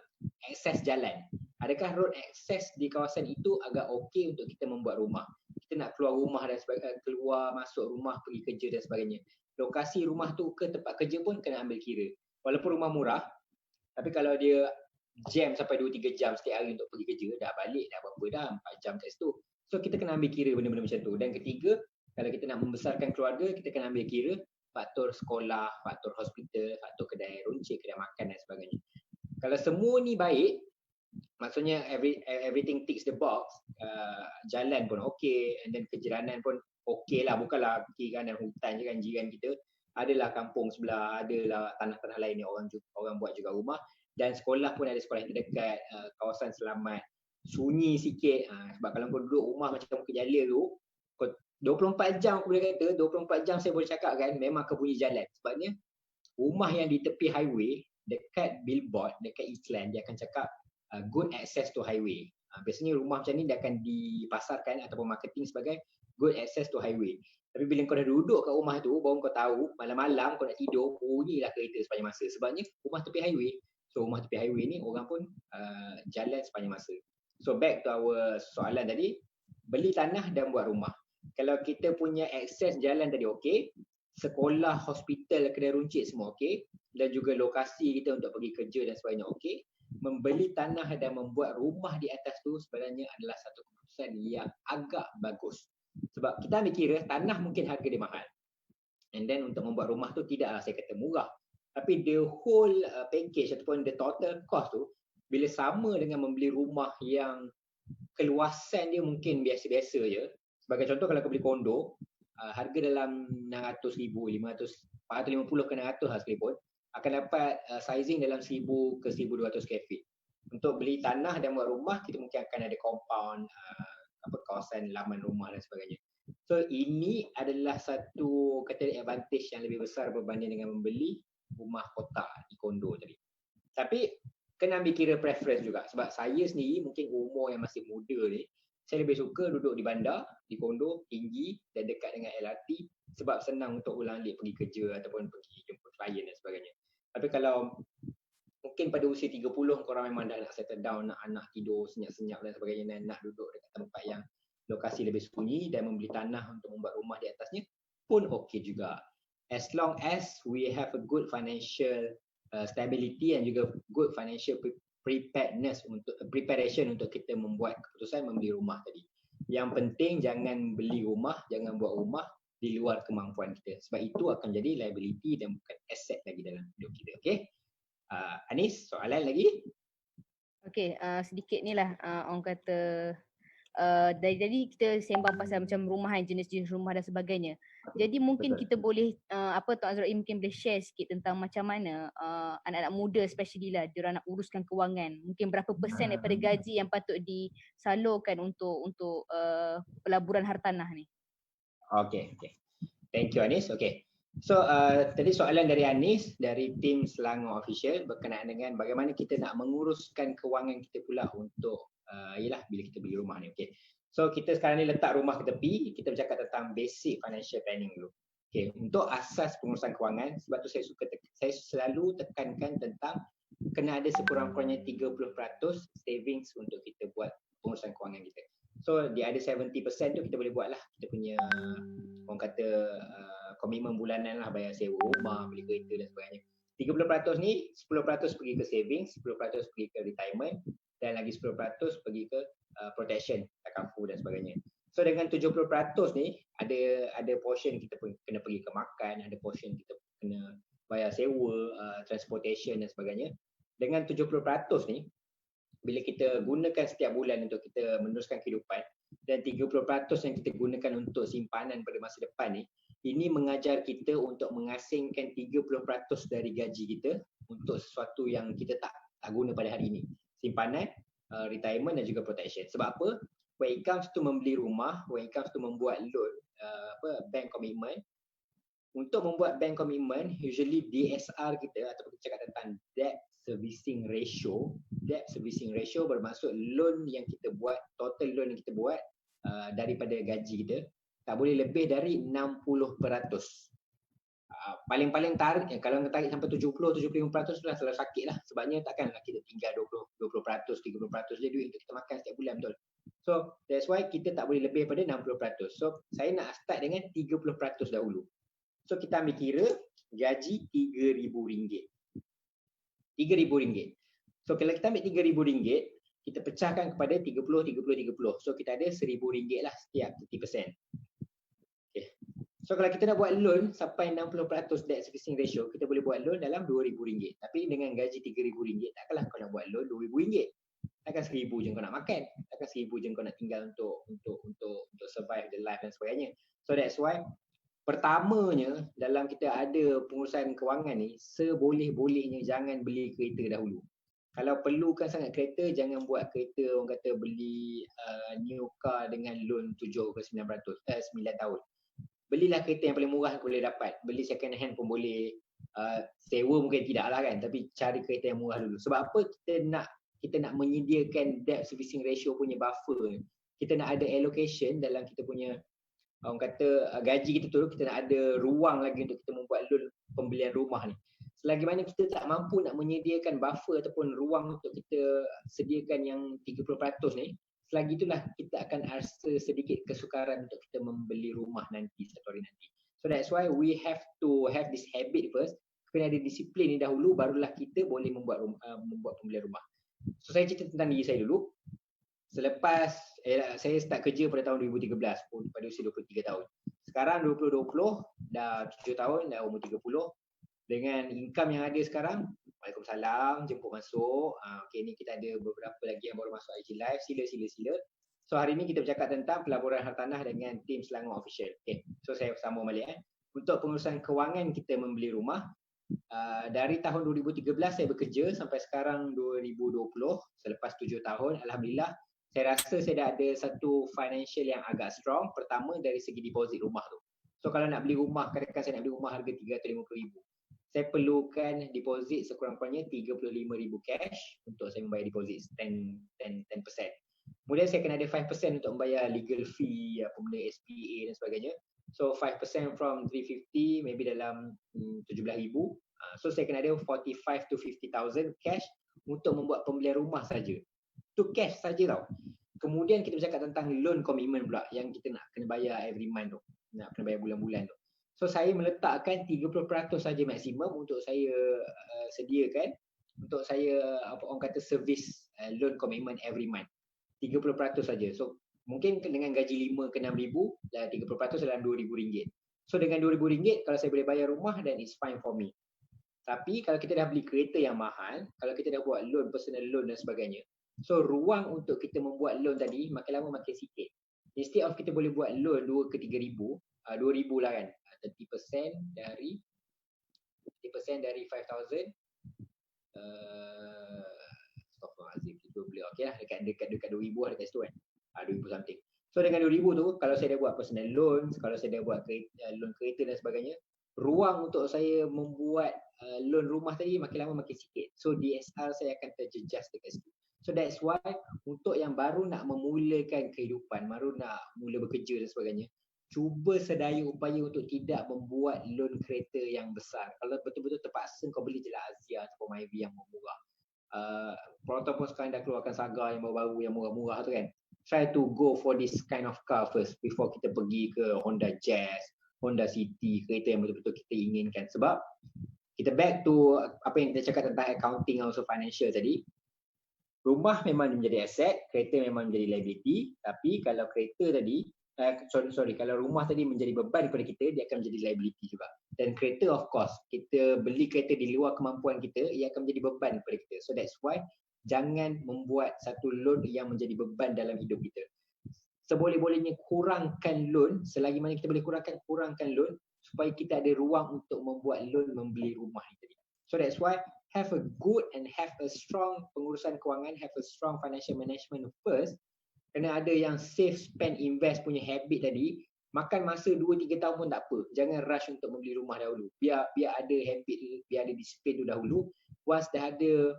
akses jalan. Adakah road access di kawasan itu agak okey untuk kita membuat rumah? Kita nak keluar rumah dan sebagainya, keluar masuk rumah, pergi kerja dan sebagainya. Lokasi rumah tu ke tempat kerja pun kena ambil kira. Walaupun rumah murah, tapi kalau dia jam sampai 2-3 jam setiap hari untuk pergi kerja, dah balik dah berapa dah, 4 jam kat situ. So kita kena ambil kira benda-benda macam tu. Dan ketiga, kalau kita nak membesarkan keluarga, kita kena ambil kira faktor sekolah, faktor hospital, faktor kedai runcit, kedai makan dan sebagainya. Kalau semua ni baik, maksudnya everything ticks the box, jalan pun okey, and then kejiranan pun okey lah, bukanlah kiri kanan hutan je kan, jiran kita adalah kampung sebelah, adalah tanah-tanah lain yang orang buat juga rumah, dan sekolah pun ada sekolah yang terdekat, kawasan selamat, sunyi sikit, sebab kalau kau duduk rumah macam muka jala tu, kau 24 jam aku boleh kata, 24 jam saya boleh cakap kan, memang kau bunyi jalan. Sebabnya rumah yang di tepi highway, dekat billboard, dekat iklan, dia akan cakap good access to highway. Biasanya rumah macam ni dia akan dipasarkan ataupun marketing sebagai good access to highway. Tapi bila kau dah duduk kat rumah tu, baru kau tahu malam-malam kau nak tidur, bunyilah kereta sepanjang masa. Sebabnya rumah tepi highway. So rumah tepi highway ni orang pun jalan sepanjang masa. So back to our soalan tadi, beli tanah dan buat rumah. Kalau kita punya akses jalan tadi okey, sekolah, hospital, kedai runcit semua okey, dan juga lokasi kita untuk pergi kerja dan sebagainya okey, membeli tanah dan membuat rumah di atas tu sebenarnya adalah satu keputusan yang agak bagus. Sebab kita ambil kira tanah mungkin harga dia mahal, and then untuk membuat rumah tu tidaklah saya kata murah, tapi the whole package ataupun the total cost tu bila sama dengan membeli rumah yang keluasan dia mungkin biasa-biasa je. Sebagai contoh, kalau kau beli kondo, harga dalam 600,000, 450 ke 600 lah sekalipun, akan dapat sizing dalam 1000 ke 1200 square feet. Untuk beli tanah dan buat rumah, kita mungkin akan ada compound, kawasan laman rumah dan sebagainya. So ini adalah satu kata advantage yang lebih besar berbanding dengan membeli rumah kotak di kondo tadi. Tapi kena ambil kira preference juga, sebab saya sendiri mungkin umur yang masih muda ni, saya lebih suka duduk di bandar, di kondo, tinggi dan dekat dengan LRT, sebab senang untuk ulang-alik pergi kerja ataupun pergi jemput klien dan sebagainya. Tapi kalau mungkin pada usia 30 korang memang dah nak settle down, nak anak tidur senyap-senyap dan sebagainya, dan nak duduk dekat tempat yang lokasi lebih sunyi dan membeli tanah untuk membuat rumah di atasnya pun okey juga. As long as we have a good financial stability and juga good financial preparation untuk kita membuat keputusan membeli rumah tadi. Yang penting jangan beli rumah, jangan buat rumah di luar kemampuan kita, sebab itu akan jadi liability dan bukan asset lagi dalam hidup kita. Okey, Anis, soalan lagi? Okey, sedikit ni lah orang kata jadi kita sembang pasal macam rumah, jenis-jenis rumah dan sebagainya. Jadi mungkin kita boleh Tuan Azrael mungkin boleh share sikit tentang macam mana anak-anak muda especially lah diorang nak uruskan kewangan. Mungkin berapa persen daripada gaji yang patut disalurkan untuk pelaburan hartanah ni. Okay. Thank you, Anis. Okay. So tadi soalan dari Anis dari tim Selangor Official berkenaan dengan bagaimana kita nak menguruskan kewangan kita pula untuk ialah bila kita beli rumah ni. Okay. So kita sekarang ni letak rumah ke tepi, kita bercakap tentang basic financial planning dulu. Okay. Untuk asas pengurusan kewangan, sebab tu saya selalu tekankan tentang kena ada sekurang-kurangnya 30% savings untuk kita buat pengurusan kewangan kita. So di ada 70% tu kita boleh buat lah kita punya orang kata komitmen bulanan lah, bayar sewa rumah, beli kereta dan sebagainya. 30% ni 10% pergi ke savings, 10% pergi ke retirement, dan lagi 10% pergi ke protection, takafu dan sebagainya. So dengan 70% ni ada portion kita pun kena pergi ke makan, ada portion kita kena bayar sewa, transportation dan sebagainya. Dengan 70% ni bila kita gunakan setiap bulan untuk kita meneruskan kehidupan, dan 30% yang kita gunakan untuk simpanan pada masa depan ni, ini mengajar kita untuk mengasingkan 30% dari gaji kita untuk sesuatu yang kita tak guna pada hari ini. Simpanan, retirement dan juga protection. Sebab apa? When it comes to membeli rumah, when it comes to membuat loan, bank commitment, untuk membuat bank commitment, usually DSR kita ataupun kita cakap tentang debt servicing ratio. Debt servicing ratio bermaksud loan yang kita buat, total loan yang kita buat daripada gaji kita tak boleh lebih dari 60%. Paling-paling tarik, kalau kita tarik sampai 70-75% sudah selalu sakit lah. Sebabnya takkanlah kita tinggal 20%, 30% je duit untuk kita makan setiap bulan, betul? So that's why kita tak boleh lebih daripada 60%. So saya nak start dengan 30% dahulu. So kita ambil kira gaji RM3,000. RM3,000. So kalau kita ambil RM3,000, kita pecahkan kepada 30. So kita ada RM1,000 lah setiap 30%. Okay. So kalau kita nak buat loan sampai 60% debt servicing ratio, kita boleh buat loan dalam RM2,000. Tapi dengan gaji RM3,000, takkanlah kau nak buat loan RM2,000. Takkan RM1,000 je kau nak makan, takkan RM1,000 je kau nak tinggal untuk survive the life dan sebagainya. So that's why pertamanya dalam kita ada pengurusan kewangan ni, seboleh-bolehnya jangan beli kereta dahulu. Kalau perlukan sangat kereta, jangan buat kereta orang kata beli new car dengan loan 7 ke 9 tahun. Belilah kereta yang paling murah yang boleh dapat. Beli second hand pun boleh, sewa mungkin tidak lah kan, tapi cari kereta yang murah dulu. Sebab apa kita nak menyediakan debt servicing ratio punya buffer. Kita nak ada allocation dalam kita punya orang kata gaji kita tu, kita nak ada ruang lagi untuk kita membuat loan pembelian rumah ni. Selagi mana kita tak mampu nak menyediakan buffer ataupun ruang untuk kita sediakan yang 30% ni, selagi itulah kita akan rasa sedikit kesukaran untuk kita membeli rumah nanti, satu hari nanti. So that's why we have to have this habit first. Kena ada disiplin ni dahulu, barulah kita boleh membuat pembelian rumah. So saya cerita tentang diri saya dulu. Selepas saya start kerja pada tahun 2013 pada usia 23 tahun. Sekarang 2020 dah 7 tahun, dah umur 30. Dengan income yang ada sekarang, Waalaikumsalam, jemput masuk. Okay, ni kita ada beberapa lagi yang baru masuk IG Live. Sila. So hari ni kita bercakap tentang pelaburan hartanah dengan tim Selangor Official. Okay, so saya sambung balik. Untuk pengurusan kewangan kita membeli rumah, dari tahun 2013 saya bekerja sampai sekarang 2020, selepas 7 tahun, Alhamdulillah, saya rasa saya dah ada satu financial yang agak strong. Pertama dari segi deposit rumah tu. So kalau nak beli rumah, katakan saya nak beli rumah harga 3 atau 50 ribu, saya perlukan deposit sekurang-kurangnya 35,000 cash untuk saya membayar deposit 10%. Kemudian saya kena ada 5% untuk membayar legal fee, apa benda SPA dan sebagainya. So 5% from 350 maybe dalam 17,000. So saya kena ada 45 to 50,000 cash untuk membuat pembelian rumah saja. Itu cash saja tau. Kemudian kita bercakap tentang loan commitment pula yang kita nak kena bayar every month tu. Nak kena bayar bulan-bulan tu. So saya meletakkan 30% saja maksimum untuk saya sediakan untuk saya orang kata service loan commitment every month. 30% saja. So mungkin dengan gaji 5 ke 6 ribu, 30% dalam RM2,000. So dengan RM2,000 kalau saya boleh bayar rumah, then it's fine for me. Tapi kalau kita dah beli kereta yang mahal, kalau kita dah buat loan, personal loan dan sebagainya, so ruang untuk kita membuat loan tadi makin lama makin sikit. Instead of kita boleh buat loan 2 ke 3 ribu, 2 ribu lah kan, 30% dari 5,000, Astaghfirullahaladzim, kita beli okey lah, dekat 2,000 lah dekat situ kan, 2,000 something. So dengan 2,000 tu, kalau saya dah buat personal loans, kalau saya dah buat loan kereta dan sebagainya, ruang untuk saya membuat loan rumah tadi makin lama makin sikit. So DSR saya akan terjejas dekat situ. So that's why untuk yang baru nak memulakan kehidupan, baru nak mula bekerja dan sebagainya, cuba sedaya upaya untuk tidak membuat loan kereta yang besar. Kalau betul-betul terpaksa, kau beli je lah Azia atau Myvi yang murah. Proton pun sekarang dah keluarkan Saga yang baru-baru yang murah-murah tu kan. Try to go for this kind of car first before kita pergi ke Honda Jazz, Honda City, kereta yang betul-betul kita inginkan. Sebab kita back to apa yang kita cakap tentang accounting also financial tadi. Rumah memang menjadi aset, kereta memang menjadi liability. Tapi kalau kereta tadi, kalau rumah tadi menjadi beban kepada kita, dia akan menjadi liability juga. Dan kereta of course, kita beli kereta di luar kemampuan kita, ia akan menjadi beban kepada kita. So that's why jangan membuat satu loan yang menjadi beban dalam hidup kita. Seboleh-bolehnya kurangkan loan, selagi mana kita boleh kurangkan loan supaya kita ada ruang untuk membuat loan membeli rumah tadi. So that's why have a good and have a strong pengurusan kewangan, have a strong financial management first. Kena ada yang save, spend, invest punya habit tadi. Makan masa 2-3 tahun pun tak apa. Jangan rush untuk membeli rumah dahulu. Biar ada habit, biar ada disiplin tu dahulu. Once dah ada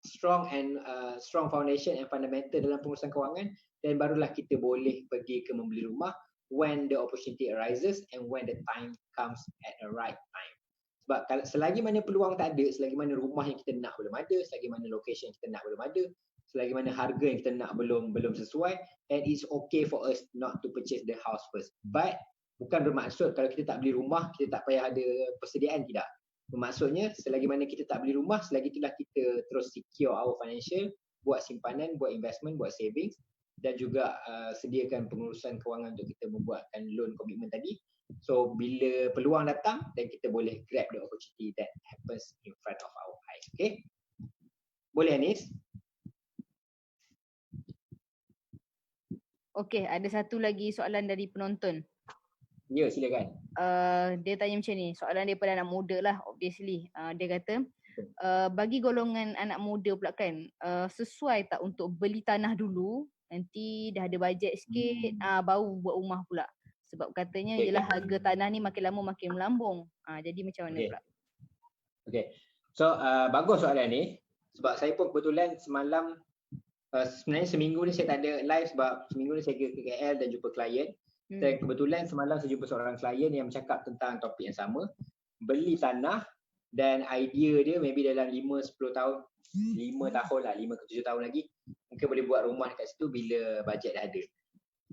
strong foundation and fundamental dalam pengurusan kewangan, dan barulah kita boleh pergi ke membeli rumah when the opportunity arises and when the time comes at the right time. Sebab kalau selagi mana peluang tak ada, selagi mana rumah yang kita nak belum ada, selagi mana location yang kita nak belum ada, selagi mana harga yang kita nak belum sesuai, and it's okay for us not to purchase the house first. But bukan bermaksud kalau kita tak beli rumah, kita tak payah ada persediaan, tidak. Bermaksudnya selagi mana kita tak beli rumah, selagi itulah kita terus secure our financial, buat simpanan, buat investment, buat savings, dan juga sediakan pengurusan kewangan untuk kita membuatkan loan komitmen tadi. So bila peluang datang, then kita boleh grab the opportunity that happens in front of our eyes. Okay? Boleh Anis? Okey, ada satu lagi soalan dari penonton. Ya, silakan. Dia tanya macam ni, soalan daripada anak muda lah obviously. Dia kata, bagi golongan anak muda pula kan, sesuai tak untuk beli tanah dulu, nanti dah ada bajet sikit, baru buat rumah pula. Sebab katanya yelah harga tanah ni makin lama makin melambung. Jadi macam mana pula? Okay. So bagus soalan ni. Sebab saya pun kebetulan semalam, sebenarnya seminggu ni saya tak ada live sebab seminggu ni saya ke KL dan jumpa klien. Dan kebetulan semalam saya jumpa seorang klien yang bercakap tentang topik yang sama, beli tanah, dan idea dia maybe dalam 5-10 tahun, 5 tahun lah, 5 ke 7 tahun lagi mungkin boleh buat rumah dekat situ bila bajet dah ada.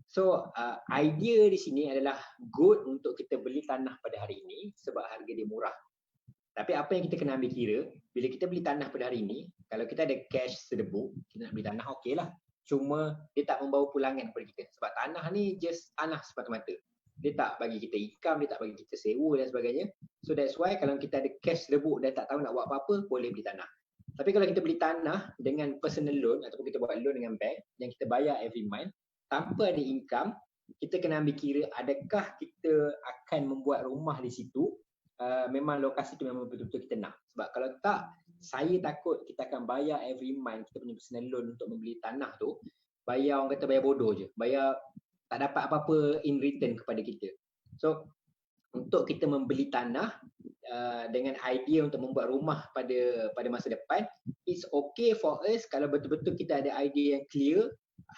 So idea di sini adalah good untuk kita beli tanah pada hari ini sebab harga dia murah. Tapi apa yang kita kena ambil kira, bila kita beli tanah pada hari ini, kalau kita ada cash sedebu, kita nak beli tanah okey lah. Cuma dia tak membawa pulangan kepada kita. Sebab tanah ni just tanah semata-mata. Dia tak bagi kita income, dia tak bagi kita sewa dan sebagainya. So that's why kalau kita ada cash sedebu dan tak tahu nak buat apa-apa, boleh beli tanah. Tapi kalau kita beli tanah dengan personal loan ataupun kita buat loan dengan bank yang kita bayar every month, tanpa ada income, kita kena ambil kira adakah kita akan membuat rumah di situ. Memang lokasi tu memang betul-betul kita nak. Sebab kalau tak, saya takut kita akan bayar every month kita punya personal loan untuk membeli tanah tu, bayar orang kata bayar bodoh je, bayar tak dapat apa-apa in return kepada kita. So untuk kita membeli tanah dengan idea untuk membuat rumah pada masa depan, it's okay for us kalau betul-betul kita ada idea yang clear.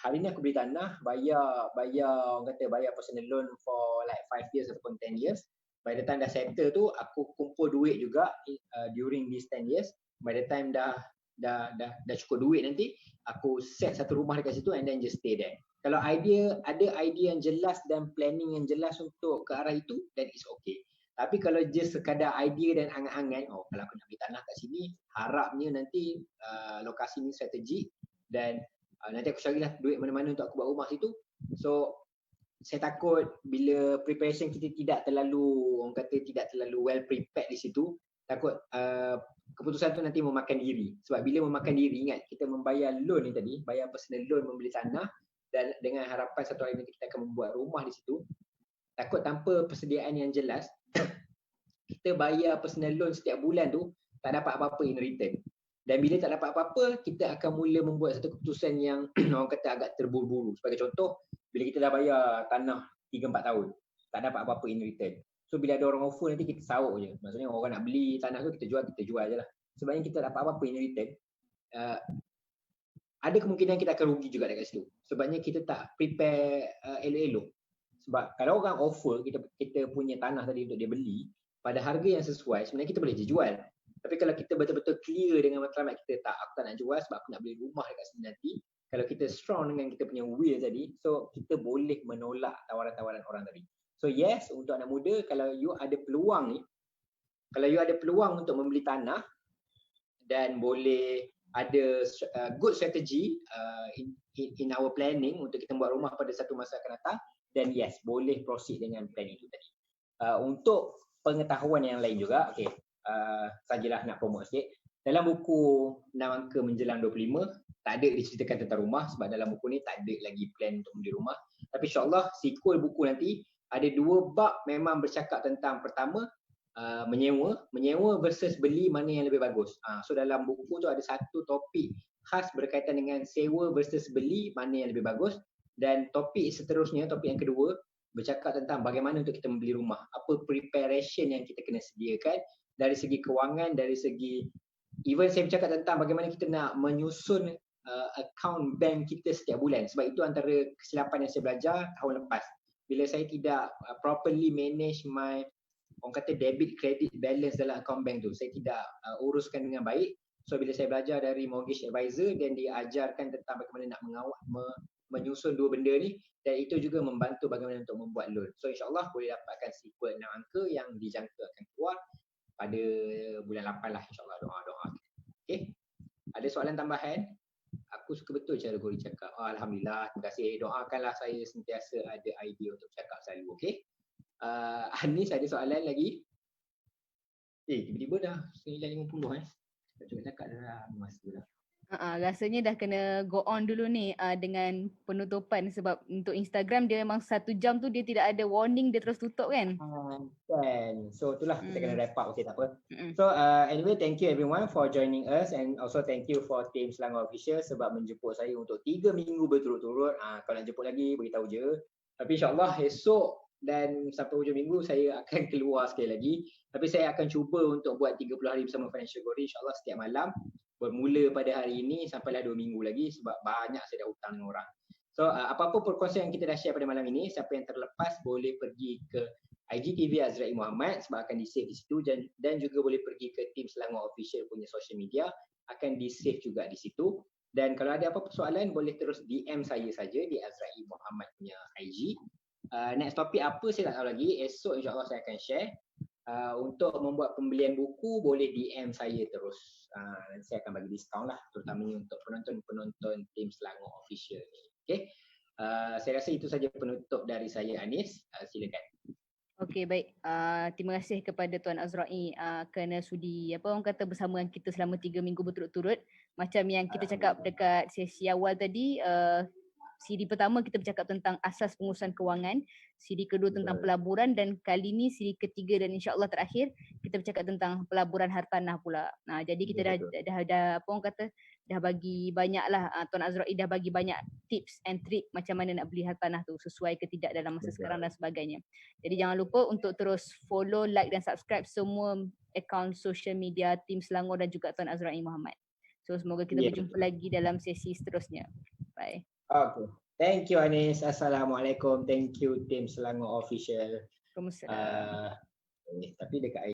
Hari ni aku beli tanah, bayar orang kata bayar personal loan for like 5 years ataupun 10 years. By the time dah settle tu, aku kumpul duit juga during these 10 years. By the time dah cukup duit nanti, aku set satu rumah dekat situ and then just stay there. Kalau ada idea yang jelas dan planning yang jelas untuk ke arah itu, then it's okay. Tapi kalau just sekadar idea dan angan-angan, kalau aku nak beli tanah kat sini, harapnya nanti lokasi ni strategik dan nanti aku carilah duit mana-mana untuk aku buat rumah situ. So saya takut bila preparation kita tidak terlalu, orang kata tidak terlalu well prepared di situ, takut keputusan tu nanti memakan diri. Sebab bila memakan diri, ingat kita membayar loan ni tadi, bayar personal loan membeli tanah dan dengan harapan satu hari nanti kita akan membuat rumah di situ, takut tanpa persediaan yang jelas kita bayar personal loan setiap bulan tu tak dapat apa-apa in return. Dan bila tak dapat apa-apa, kita akan mula membuat satu keputusan yang orang kata agak terburu-buru. Sebagai contoh, bila kita dah bayar tanah 3-4 tahun, tak dapat apa-apa in return. So bila ada orang offer nanti kita sawuk je. Maksudnya orang nak beli tanah tu, kita jual je lah. Sebabnya kita tak dapat apa-apa in return, ada kemungkinan kita akan rugi juga dekat situ. Sebabnya kita tak prepare elok-elok. Sebab kalau orang offer kita punya tanah tadi untuk dia beli pada harga yang sesuai, sebenarnya kita boleh je jual. Tapi kalau kita betul-betul clear dengan matlamat kita, tak, aku tak nak jual sebab aku nak beli rumah dekat sini nanti. Kalau kita strong dengan kita punya will tadi, so kita boleh menolak tawaran-tawaran orang tadi. So yes, untuk anak muda, kalau you ada peluang ni, kalau you ada peluang untuk membeli tanah dan boleh ada good strategy in our planning untuk kita buat rumah pada satu masa akan datang, then yes, boleh proceed dengan plan itu tadi. Untuk pengetahuan yang lain juga, okay, sajalah nak promote sikit. Dalam buku 6 angka menjelang 25, tak ada diceritakan tentang rumah sebab dalam buku ni tak ada lagi plan untuk membeli rumah. Tapi insyaAllah sequel buku nanti ada 2 bab memang bercakap tentang pertama, menyewa versus beli, mana yang lebih bagus. So dalam buku tu ada satu topik khas berkaitan dengan sewa versus beli, mana yang lebih bagus. Dan topik seterusnya, topik yang kedua, bercakap tentang bagaimana untuk kita membeli rumah. Apa preparation yang kita kena sediakan dari segi kewangan, dari segi even saya bercakap tentang bagaimana kita nak menyusun account bank kita setiap bulan. Sebab itu antara kesilapan yang saya belajar tahun lepas. Bila saya tidak properly manage my, orang kata debit credit balance dalam account bank tu, saya tidak uruskan dengan baik. So bila saya belajar dari mortgage advisor dan diajarkan tentang bagaimana nak menyusun 2 benda ni, dan itu juga membantu bagaimana untuk membuat loan. So insyaAllah boleh dapatkan sequel 6 angka yang dijangka akan keluar pada bulan 8 lah, insyaAllah. Doa-doa. Okay, ada soalan tambahan? Aku suka betul cara Gori cakap. Alhamdulillah, terima kasih. Doakanlah saya sentiasa ada idea untuk cakap selalu. Okay, Anis ada soalan lagi? Tiba-tiba dah 9.50 Tak cukup cakap dah masa dah. Rasanya dah kena go on dulu ni dengan penutupan, sebab untuk Instagram dia memang 1 jam tu dia tidak ada warning, dia terus tutup kan. Kan. So itulah kita kena wrap up. Okay, tak apa. Mm-mm. So anyway, thank you everyone for joining us, and also thank you for Team Selangor Official sebab menjemput saya untuk 3 minggu berturut-turut. Kalau nak jemput lagi beritahu je. Tapi insyaAllah esok dan sampai hujung minggu saya akan keluar sekali lagi. Tapi saya akan cuba untuk buat 30 hari bersama Financial Glory insyaAllah setiap malam. Bermula pada hari ini sampailah 2 minggu lagi sebab banyak saya dah hutang dengan orang. So apa-apa perkongsian yang kita dah share pada malam ini, siapa yang terlepas boleh pergi ke IGTV Azra'i Muhammad sebab akan di-save di situ, dan juga boleh pergi ke Team Selangor Official punya social media, akan di-save juga di situ. Dan kalau ada apa-apa soalan boleh terus DM saya saja di Azra'i Muhammad punya IG. Next topik apa saya tak tahu lagi, esok insyaAllah saya akan share. Untuk membuat pembelian buku boleh DM saya terus. Nanti saya akan bagi diskaun lah, terutamanya untuk penonton-penonton Team Selangor Official ni. Okay. Saya rasa itu saja penutup dari saya, Anis. Silakan. Okey, baik. Terima kasih kepada Tuan Azra'i kerana sudi orang kata bersama dengan kita selama 3 minggu berturut-turut. Macam yang kita cakap dekat sesi awal tadi, CD pertama kita bercakap tentang asas pengurusan kewangan, CD kedua tentang pelaburan, dan kali ni CD ketiga dan insya-Allah terakhir kita bercakap tentang pelaburan hartanah pula. Jadi kita dah dah bagi banyaklah, Tuan Azra'i dah bagi banyak tips and trick macam mana nak beli hartanah tu sesuai ke tidak dalam masa sekarang dan sebagainya. Jadi jangan lupa untuk terus follow, like dan subscribe semua akaun social media Team Selangor dan juga Tuan Azra'i Muhammad. So semoga kita berjumpa lagi dalam sesi seterusnya. Bye. Okay. Thank you, Anis. Assalamualaikum. Thank you Team Selangor Official. Waalaikumsalam. Tapi dekat